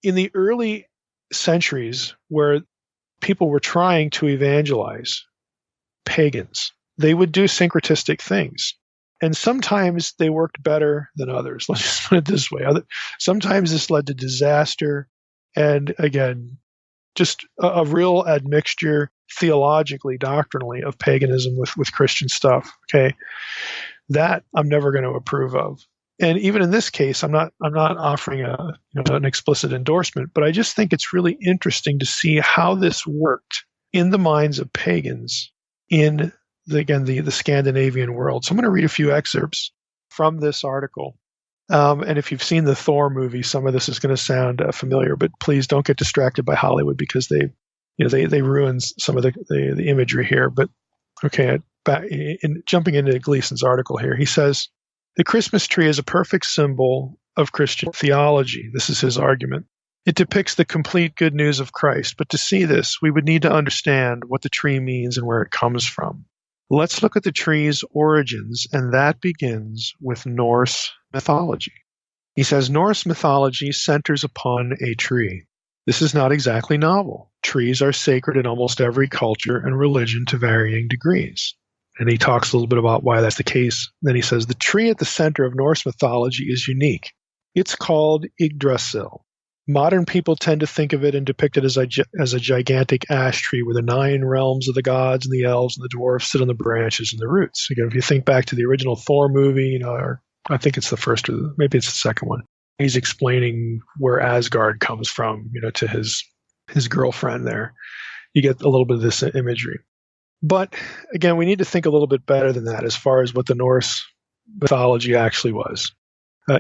in the early centuries, where people were trying to evangelize, pagans. They would do syncretistic things. And sometimes they worked better than others. Let's just put it this way. Sometimes this led to disaster. And again, just a real admixture theologically, doctrinally, of paganism with Christian stuff. Okay. That I'm never going to approve of. And even in this case, I'm not offering an explicit endorsement, but I just think it's really interesting to see how this worked in the minds of pagans in the Scandinavian world. So I'm going to read a few excerpts from this article. And if you've seen the Thor movie, some of this is going to sound familiar, but please don't get distracted by Hollywood because they ruin some of the imagery here. But okay, jumping into Gleason's article here, he says, the Christmas tree is a perfect symbol of Christian theology. This is his argument. It depicts the complete good news of Christ. But to see this, we would need to understand what the tree means and where it comes from. Let's look at the tree's origins, and that begins with Norse mythology. He says Norse mythology centers upon a tree. This is not exactly novel. Trees are sacred in almost every culture and religion to varying degrees. And he talks a little bit about why that's the case. Then he says the tree at the center of Norse mythology is unique. It's called Yggdrasil. Modern people tend to think of it and depict it as a gigantic ash tree where the 9 realms of the gods and the elves and the dwarves sit on the branches and the roots. Again, if you think back to the original Thor movie, or I think it's the first or maybe it's the second one, he's explaining where Asgard comes from, to his girlfriend there. You get a little bit of this imagery. But again, we need to think a little bit better than that as far as what the Norse mythology actually was.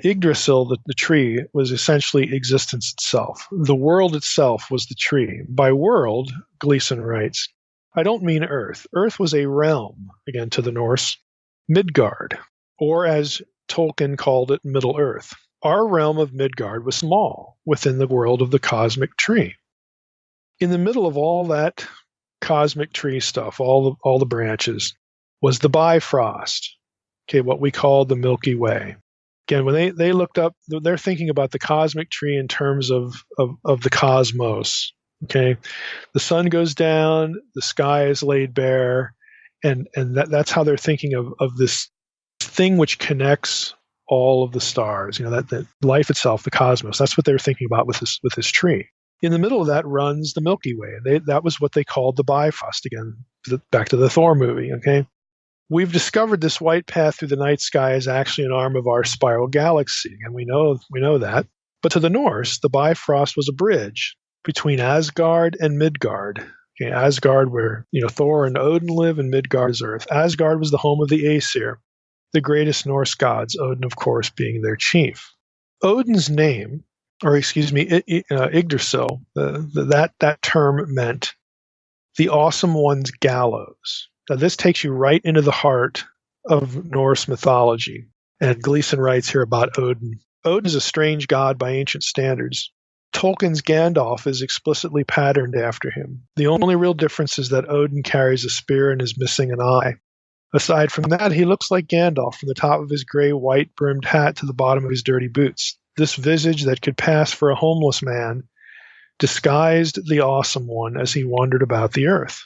Yggdrasil, the tree, was essentially existence itself. The world itself was the tree. By world, Gleason writes, I don't mean Earth. Earth was a realm, again to the Norse, Midgard, or as Tolkien called it, Middle Earth. Our realm of Midgard was small within the world of the cosmic tree. In the middle of all that cosmic tree stuff, all the branches, was the Bifrost, what we call the Milky Way. Again, when they looked up, they're thinking about the cosmic tree in terms of the cosmos. Okay, the sun goes down, the sky is laid bare, and that's how they're thinking of this thing which connects all of the stars. That life itself, the cosmos. That's what they're thinking about with this tree. In the middle of that runs the Milky Way. That was what they called the Bifrost. Again, back to the Thor movie. Okay. We've discovered this white path through the night sky is actually an arm of our spiral galaxy, and we know that. But to the Norse, the Bifrost was a bridge between Asgard and Midgard. Okay, Asgard, where Thor and Odin live, and Midgard is Earth. Asgard was the home of the Aesir, the greatest Norse gods. Odin, of course, being their chief. Odin's name, Yggdrasil, that term meant the awesome one's gallows. Now, this takes you right into the heart of Norse mythology. And Gleason writes here about Odin. Odin is a strange god by ancient standards. Tolkien's Gandalf is explicitly patterned after him. The only real difference is that Odin carries a spear and is missing an eye. Aside from that, he looks like Gandalf from the top of his gray white-brimmed hat to the bottom of his dirty boots. This visage that could pass for a homeless man disguised the awesome one as he wandered about the earth.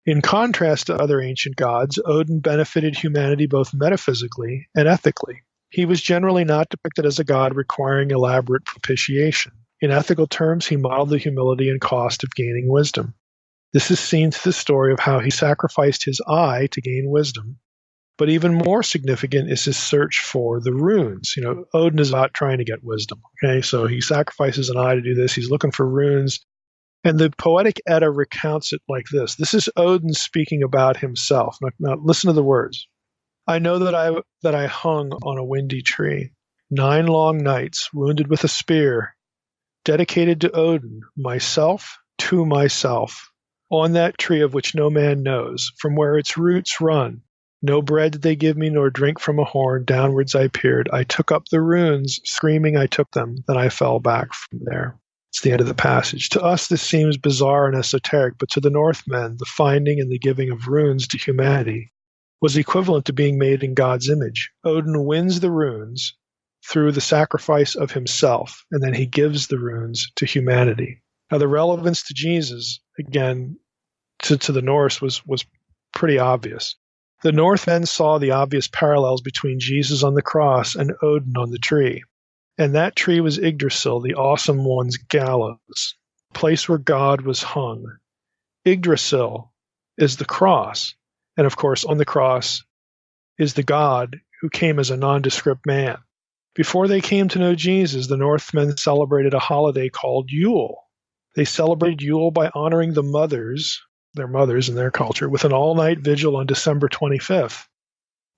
In contrast to other ancient gods, Odin benefited humanity both metaphysically and ethically. He was generally not depicted as a god requiring elaborate propitiation. In ethical terms, he modeled the humility and cost of gaining wisdom. This is seen through the story of how he sacrificed his eye to gain wisdom. But even more significant is his search for the runes. Odin is not trying to get wisdom. Okay, so he sacrifices an eye to do this. He's looking for runes. And the Poetic Edda recounts it like this. This is Odin speaking about himself. Now listen to the words. I know that I hung on a windy tree, 9 long nights, wounded with a spear, dedicated to Odin, myself to myself, on that tree of which no man knows, from where its roots run. No bread did they give me, nor drink from a horn. Downwards I peered. I took up the runes, screaming I took them. Then I fell back from there. It's the end of the passage. To us, this seems bizarre and esoteric, but to the Northmen, the finding and the giving of runes to humanity was equivalent to being made in God's image. Odin wins the runes through the sacrifice of himself, and then he gives the runes to humanity. Now, the relevance to Jesus, again, to the Norse was pretty obvious. The Northmen saw the obvious parallels between Jesus on the cross and Odin on the tree. And that tree was Yggdrasil, the awesome one's gallows, place where God was hung. Yggdrasil is the cross. And of course, on the cross is the God who came as a nondescript man. Before they came to know Jesus, the Northmen celebrated a holiday called Yule. They celebrated Yule by honoring their mothers in their culture, with an all-night vigil on December 25th.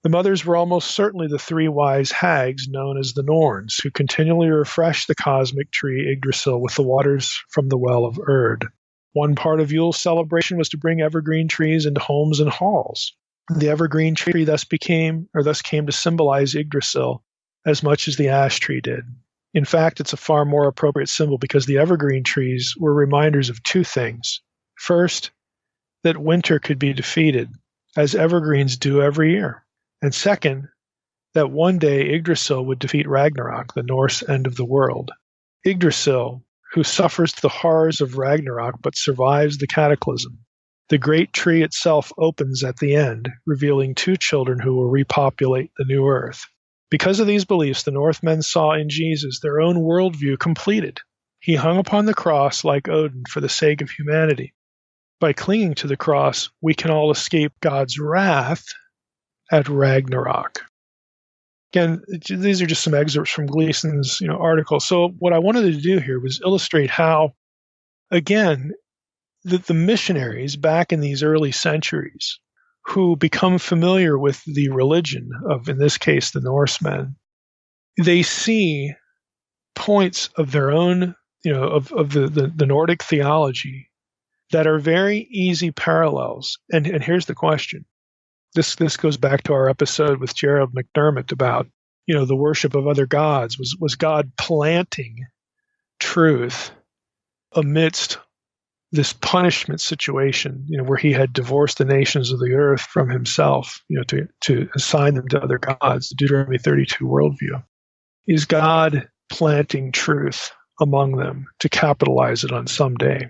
The mothers were almost certainly the three wise hags known as the Norns, who continually refreshed the cosmic tree Yggdrasil with the waters from the well of Erd. One part of Yule's celebration was to bring evergreen trees into homes and halls. The evergreen tree thus came to symbolize Yggdrasil as much as the ash tree did. In fact, it's a far more appropriate symbol because the evergreen trees were reminders of two things. First, that winter could be defeated, as evergreens do every year. And second, that one day Yggdrasil would defeat Ragnarok, the Norse end of the world. Yggdrasil, who suffers the horrors of Ragnarok but survives the cataclysm. The great tree itself opens at the end, revealing two children who will repopulate the new earth. Because of these beliefs, the Northmen saw in Jesus their own worldview completed. He hung upon the cross like Odin for the sake of humanity. By clinging to the cross, we can all escape God's wrath at Ragnarok. Again, these are just some excerpts from Gleason's article. So what I wanted to do here was illustrate how, again, the missionaries back in these early centuries who become familiar with the religion of, in this case, the Norsemen, they see points of their own, of the Nordic theology that are very easy parallels. And here's the question. This goes back to our episode with Gerald McDermott about, the worship of other gods. Was God planting truth amidst this punishment situation, where he had divorced the nations of the earth from himself, to assign them to other gods, the Deuteronomy 32 worldview? Is God planting truth among them to capitalize it on someday?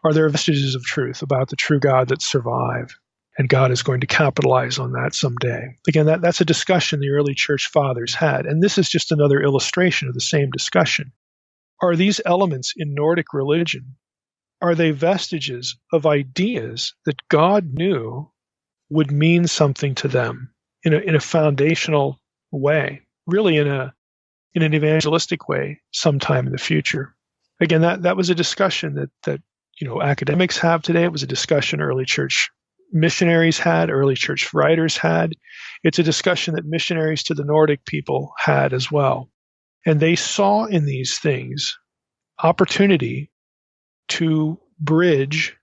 Are there vestiges of truth about the true God that survive? And God is going to capitalize on that someday. Again, that's a discussion the early church fathers had. And this is just another illustration of the same discussion. Are these elements in Nordic religion, are they vestiges of ideas that God knew would mean something to them in a foundational way, really in an evangelistic way sometime in the future? Again, that was a discussion that academics have today. It was a discussion early church missionaries had, early church writers had. It's a discussion that missionaries to the Nordic people had as well. And they saw in these things opportunity to bridge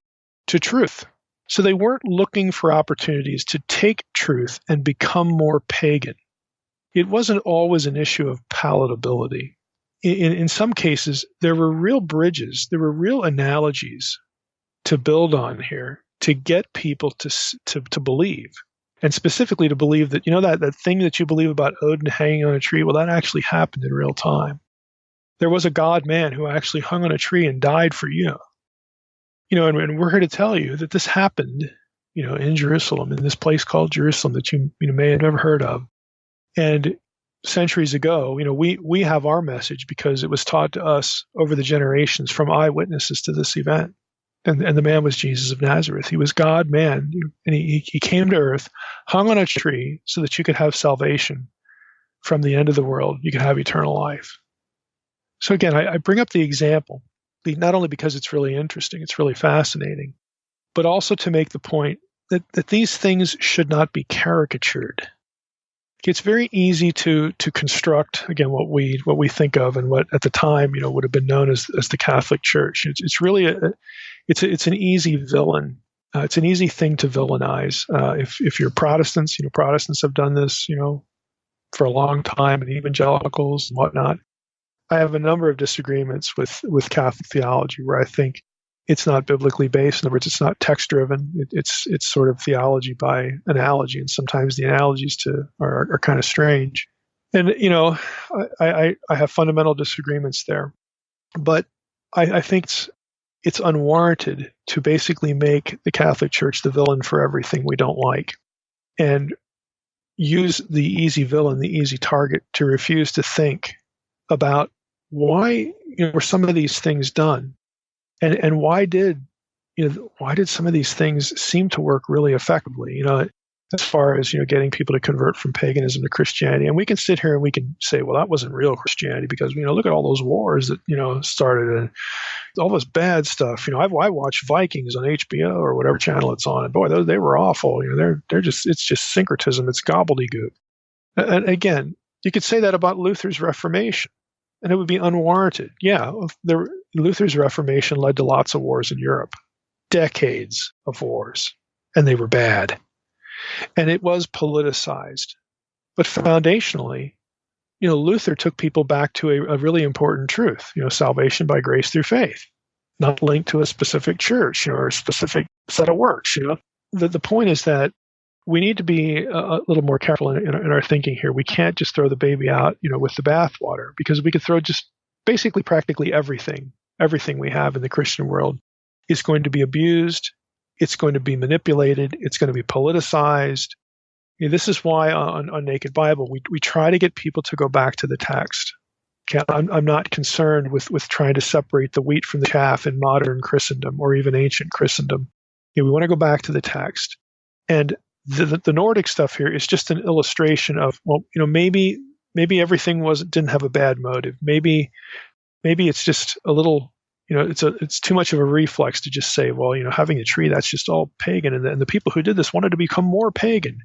to truth. So they weren't looking for opportunities to take truth and become more pagan. It wasn't always an issue of palatability. In some cases, there were real bridges, there were real analogies to build on here to get people to believe, and specifically to believe that, that thing that you believe about Odin hanging on a tree, well, that actually happened in real time. There was a God-man who actually hung on a tree and died for you. And we're here to tell you that this happened, in Jerusalem, in this place called Jerusalem that you may have never heard of. And centuries ago, we have our message because it was taught to us over the generations from eyewitnesses to this event. And the man was Jesus of Nazareth. He was God-man, and he came to earth, hung on a tree so that you could have salvation from the end of the world. You could have eternal life. So again, I bring up the example, not only because it's really interesting, it's really fascinating, but also to make the point that these things should not be caricatured. It's very easy to construct, again, what we think of and what at the time would have been known as the Catholic Church. It's really it's an easy villain. It's an easy thing to villainize. If you're Protestants, Protestants have done this, for a long time, and evangelicals and whatnot. I have a number of disagreements with Catholic theology where I think it's not biblically based. In other words, it's not text driven. It's sort of theology by analogy, and sometimes the analogies are kind of strange. And I have fundamental disagreements there, but I think it's unwarranted to basically make the Catholic Church the villain for everything we don't like, and use the easy villain, the easy target, to refuse to think about why were some of these things done, and why did some of these things seem to work really effectively, as far as getting people to convert from paganism to Christianity. And we can sit here and we can say, well, that wasn't real Christianity because look at all those wars that started and all this bad stuff. I watch Vikings on HBO or whatever channel it's on, and boy, they were awful. They're just, it's just syncretism, it's gobbledygook. And again, you could say that about Luther's Reformation, and it would be unwarranted. Yeah, Luther's Reformation led to lots of wars in Europe, decades of wars, and they were bad. And it was politicized. But foundationally, Luther took people back to a really important truth, salvation by grace through faith, not linked to a specific church or a specific set of works. The point is that we need to be a little more careful in our thinking here. We can't just throw the baby out, with the bathwater, because we could throw just basically practically everything we have in the Christian world is going to be abused. It's going to be manipulated. It's going to be politicized. This is why on Naked Bible, we try to get people to go back to the text. Okay? I'm not concerned with trying to separate the wheat from the chaff in modern Christendom or even ancient Christendom. We want to go back to the text. And the Nordic stuff here is just an illustration of, maybe everything didn't have a bad motive. Maybe it's just a little, it's too much of a reflex to just say, well, having a tree, that's just all pagan. And the people who did this wanted to become more pagan.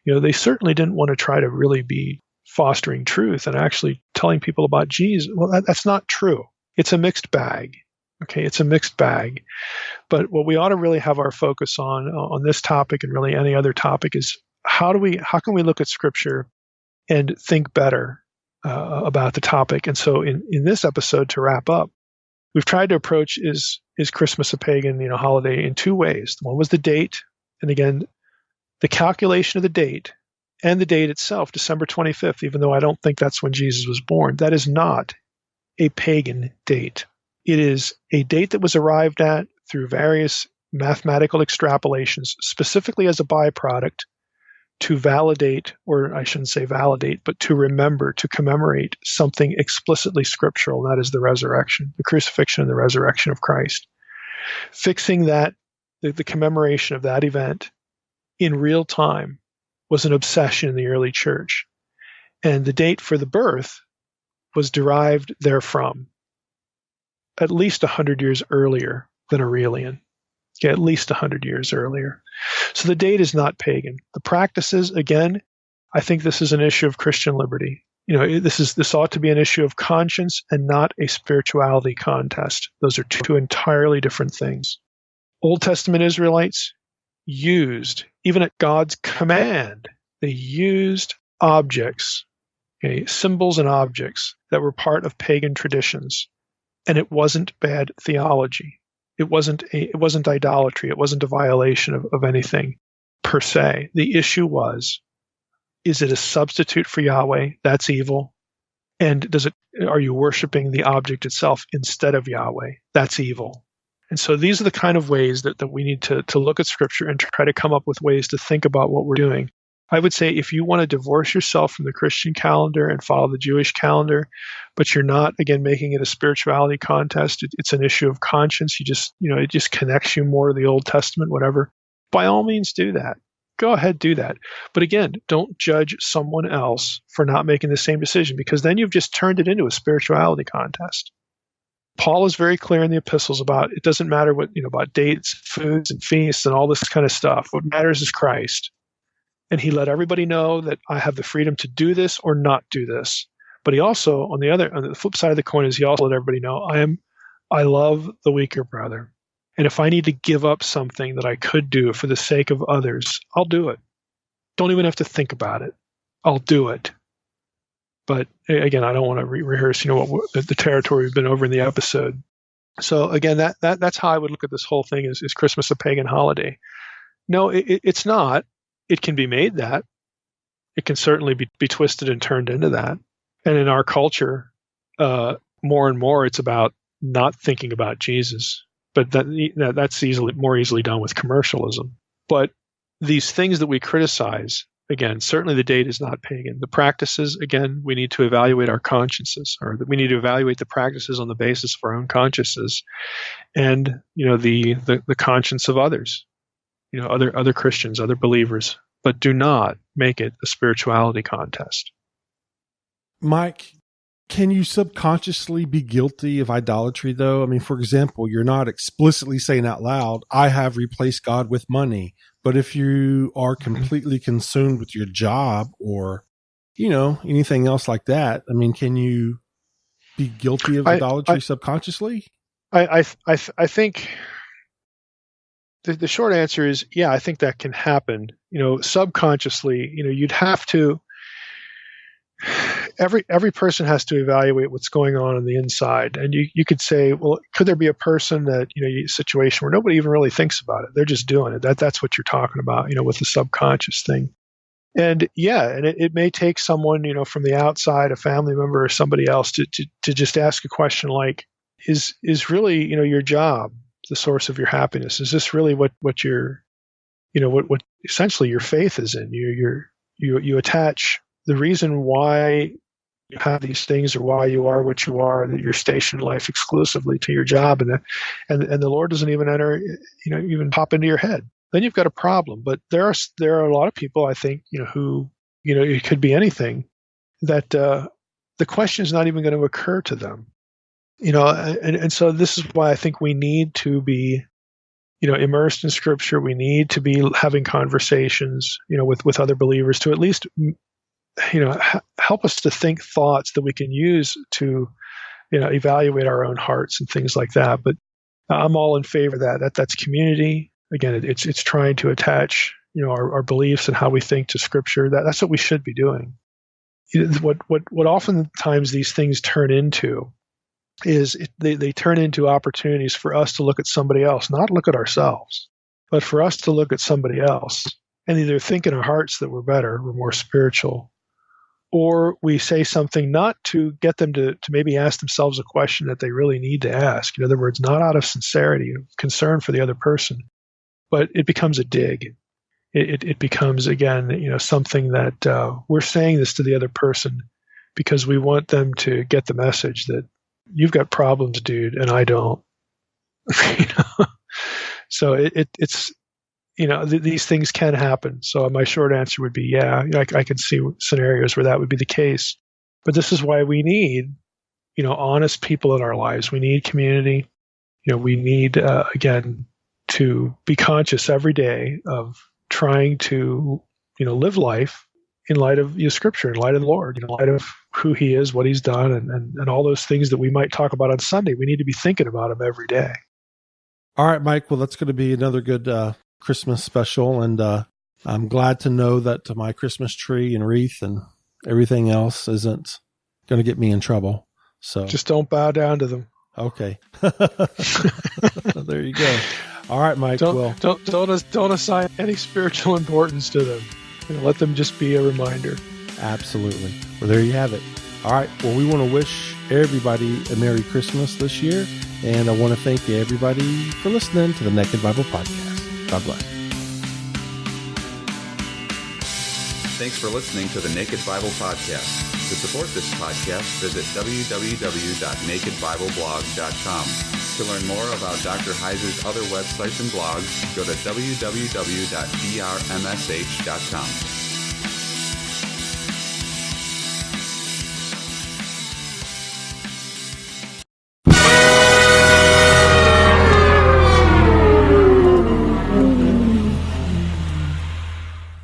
They certainly didn't want to try to really be fostering truth and actually telling people about Jesus. Well, that's not true. It's a mixed bag. Okay, it's a mixed bag. But what we ought to really have our focus on this topic and really any other topic is how can we look at Scripture and think better about the topic. And so in this episode, to wrap up, we've tried to approach is Christmas a pagan holiday in two ways. One was the date, and again, the calculation of the date and the date itself, December 25th, even though I don't think that's when Jesus was born. That is not a pagan date. It is a date that was arrived at through various mathematical extrapolations, specifically as a byproduct to validate, or I shouldn't say validate, but to remember, to commemorate something explicitly scriptural, and that is the resurrection, the crucifixion and the resurrection of Christ. Fixing that, the commemoration of that event in real time was an obsession in the early church. And the date for the birth was derived therefrom at least 100 years earlier than Aurelian. Okay, at least 100 years earlier. So the date is not pagan. The practices, again, I think this is an issue of Christian liberty. This ought to be an issue of conscience and not a spirituality contest. Those are two entirely different things. Old Testament Israelites used, even at God's command, they used objects, symbols and objects that were part of pagan traditions. And it wasn't bad theology. It wasn't idolatry. It wasn't a violation of anything per se. The issue was, is it a substitute for Yahweh? That's evil. And are you worshiping the object itself instead of Yahweh? That's evil. And so these are the kind of ways that we need to look at Scripture and try to come up with ways to think about what we're doing. I would say if you want to divorce yourself from the Christian calendar and follow the Jewish calendar, but you're not, again, making it a spirituality contest, it's an issue of conscience. You just, it just connects you more to the Old Testament, whatever. By all means, do that. Go ahead, do that. But again, don't judge someone else for not making the same decision, because then you've just turned it into a spirituality contest. Paul is very clear in the epistles about it doesn't matter what, about dates, foods, and feasts and all this kind of stuff. What matters is Christ. And he let everybody know that I have the freedom to do this or not do this. But he also, on the flip side of the coin, is he also let everybody know I love the weaker brother. And if I need to give up something that I could do for the sake of others, I'll do it. Don't even have to think about it. I'll do it. But again, I don't want to rehearse, what the territory we've been over in the episode. So again, that's how I would look at this whole thing: is Christmas a pagan holiday? No, it's not. It can be made that. It can certainly be twisted and turned into that. And in our culture, more and more, it's about not thinking about Jesus. but that's more easily done with commercialism. But these things that we criticize, again, certainly the date is not pagan. The practices, again, we need to evaluate our consciences, or we need to evaluate the practices on the basis of our own consciences, and the conscience of others, other Christians, other believers. But do not make it a spirituality contest. Mike, can you subconsciously be guilty of idolatry, though? I mean, for example, you're not explicitly saying out loud, I have replaced God with money. But if you are completely consumed with your job or, anything else like that, I mean, can you be guilty of idolatry subconsciously? I think the short answer is, yeah, I think that can happen. Subconsciously, you'd have to. Every person has to evaluate what's going on the inside, and you could say, well, could there be a person that a situation where nobody even really thinks about it? They're just doing it. That's what you're talking about, with the subconscious thing. And yeah, and it may take someone from the outside, a family member or somebody else, to just ask a question like, is really your job the source of your happiness? Is this really what your what essentially your faith is in? You attach the reason why you have these things or why you are what you are, that you're stationed in life exclusively to your job, and the Lord doesn't even enter, even pop into your head. Then you've got a problem. But there are a lot of people, I think, who, it could be anything, that the question is not even going to occur to them. And so this is why I think we need to be, immersed in Scripture. We need to be having conversations, with other believers to at least, help us to think thoughts that we can use to, evaluate our own hearts and things like that. But I'm all in favor of that. That's community. Again, it's trying to attach, our beliefs and how we think to Scripture. That's what we should be doing. What oftentimes these things turn into is they turn into opportunities for us to look at somebody else, not look at ourselves, but for us to look at somebody else and either think in our hearts that we're better, we're more spiritual, or we say something not to get them to maybe ask themselves a question that they really need to ask. In other words, not out of sincerity, concern for the other person, but it becomes a dig. It becomes, again, something that we're saying this to the other person because we want them to get the message that you've got problems, dude, and I don't. So it's these things can happen. So my short answer would be, yeah, I can see scenarios where that would be the case. But this is why we need, honest people in our lives. We need community. We need, again, to be conscious every day of trying to, live life in light of Scripture, in light of the Lord, in light of who He is, what He's done, and all those things that we might talk about on Sunday. We need to be thinking about Him every day. All right, Mike. Well, that's going to be another good Christmas special, and I'm glad to know that my Christmas tree and wreath and everything else isn't going to get me in trouble. So just don't bow down to them. Okay. There you go. All right, Mike. Don't assign any spiritual importance to them. Let them just be a reminder. Absolutely. Well, there you have it. All right. Well, we want to wish everybody a Merry Christmas this year, and I want to thank everybody for listening to the Naked Bible Podcast. God bless. Thanks for listening to the Naked Bible Podcast. To support this podcast, visit www.nakedbibleblog.com. To learn more about Dr. Heiser's other websites and blogs, go to www.drmsh.com.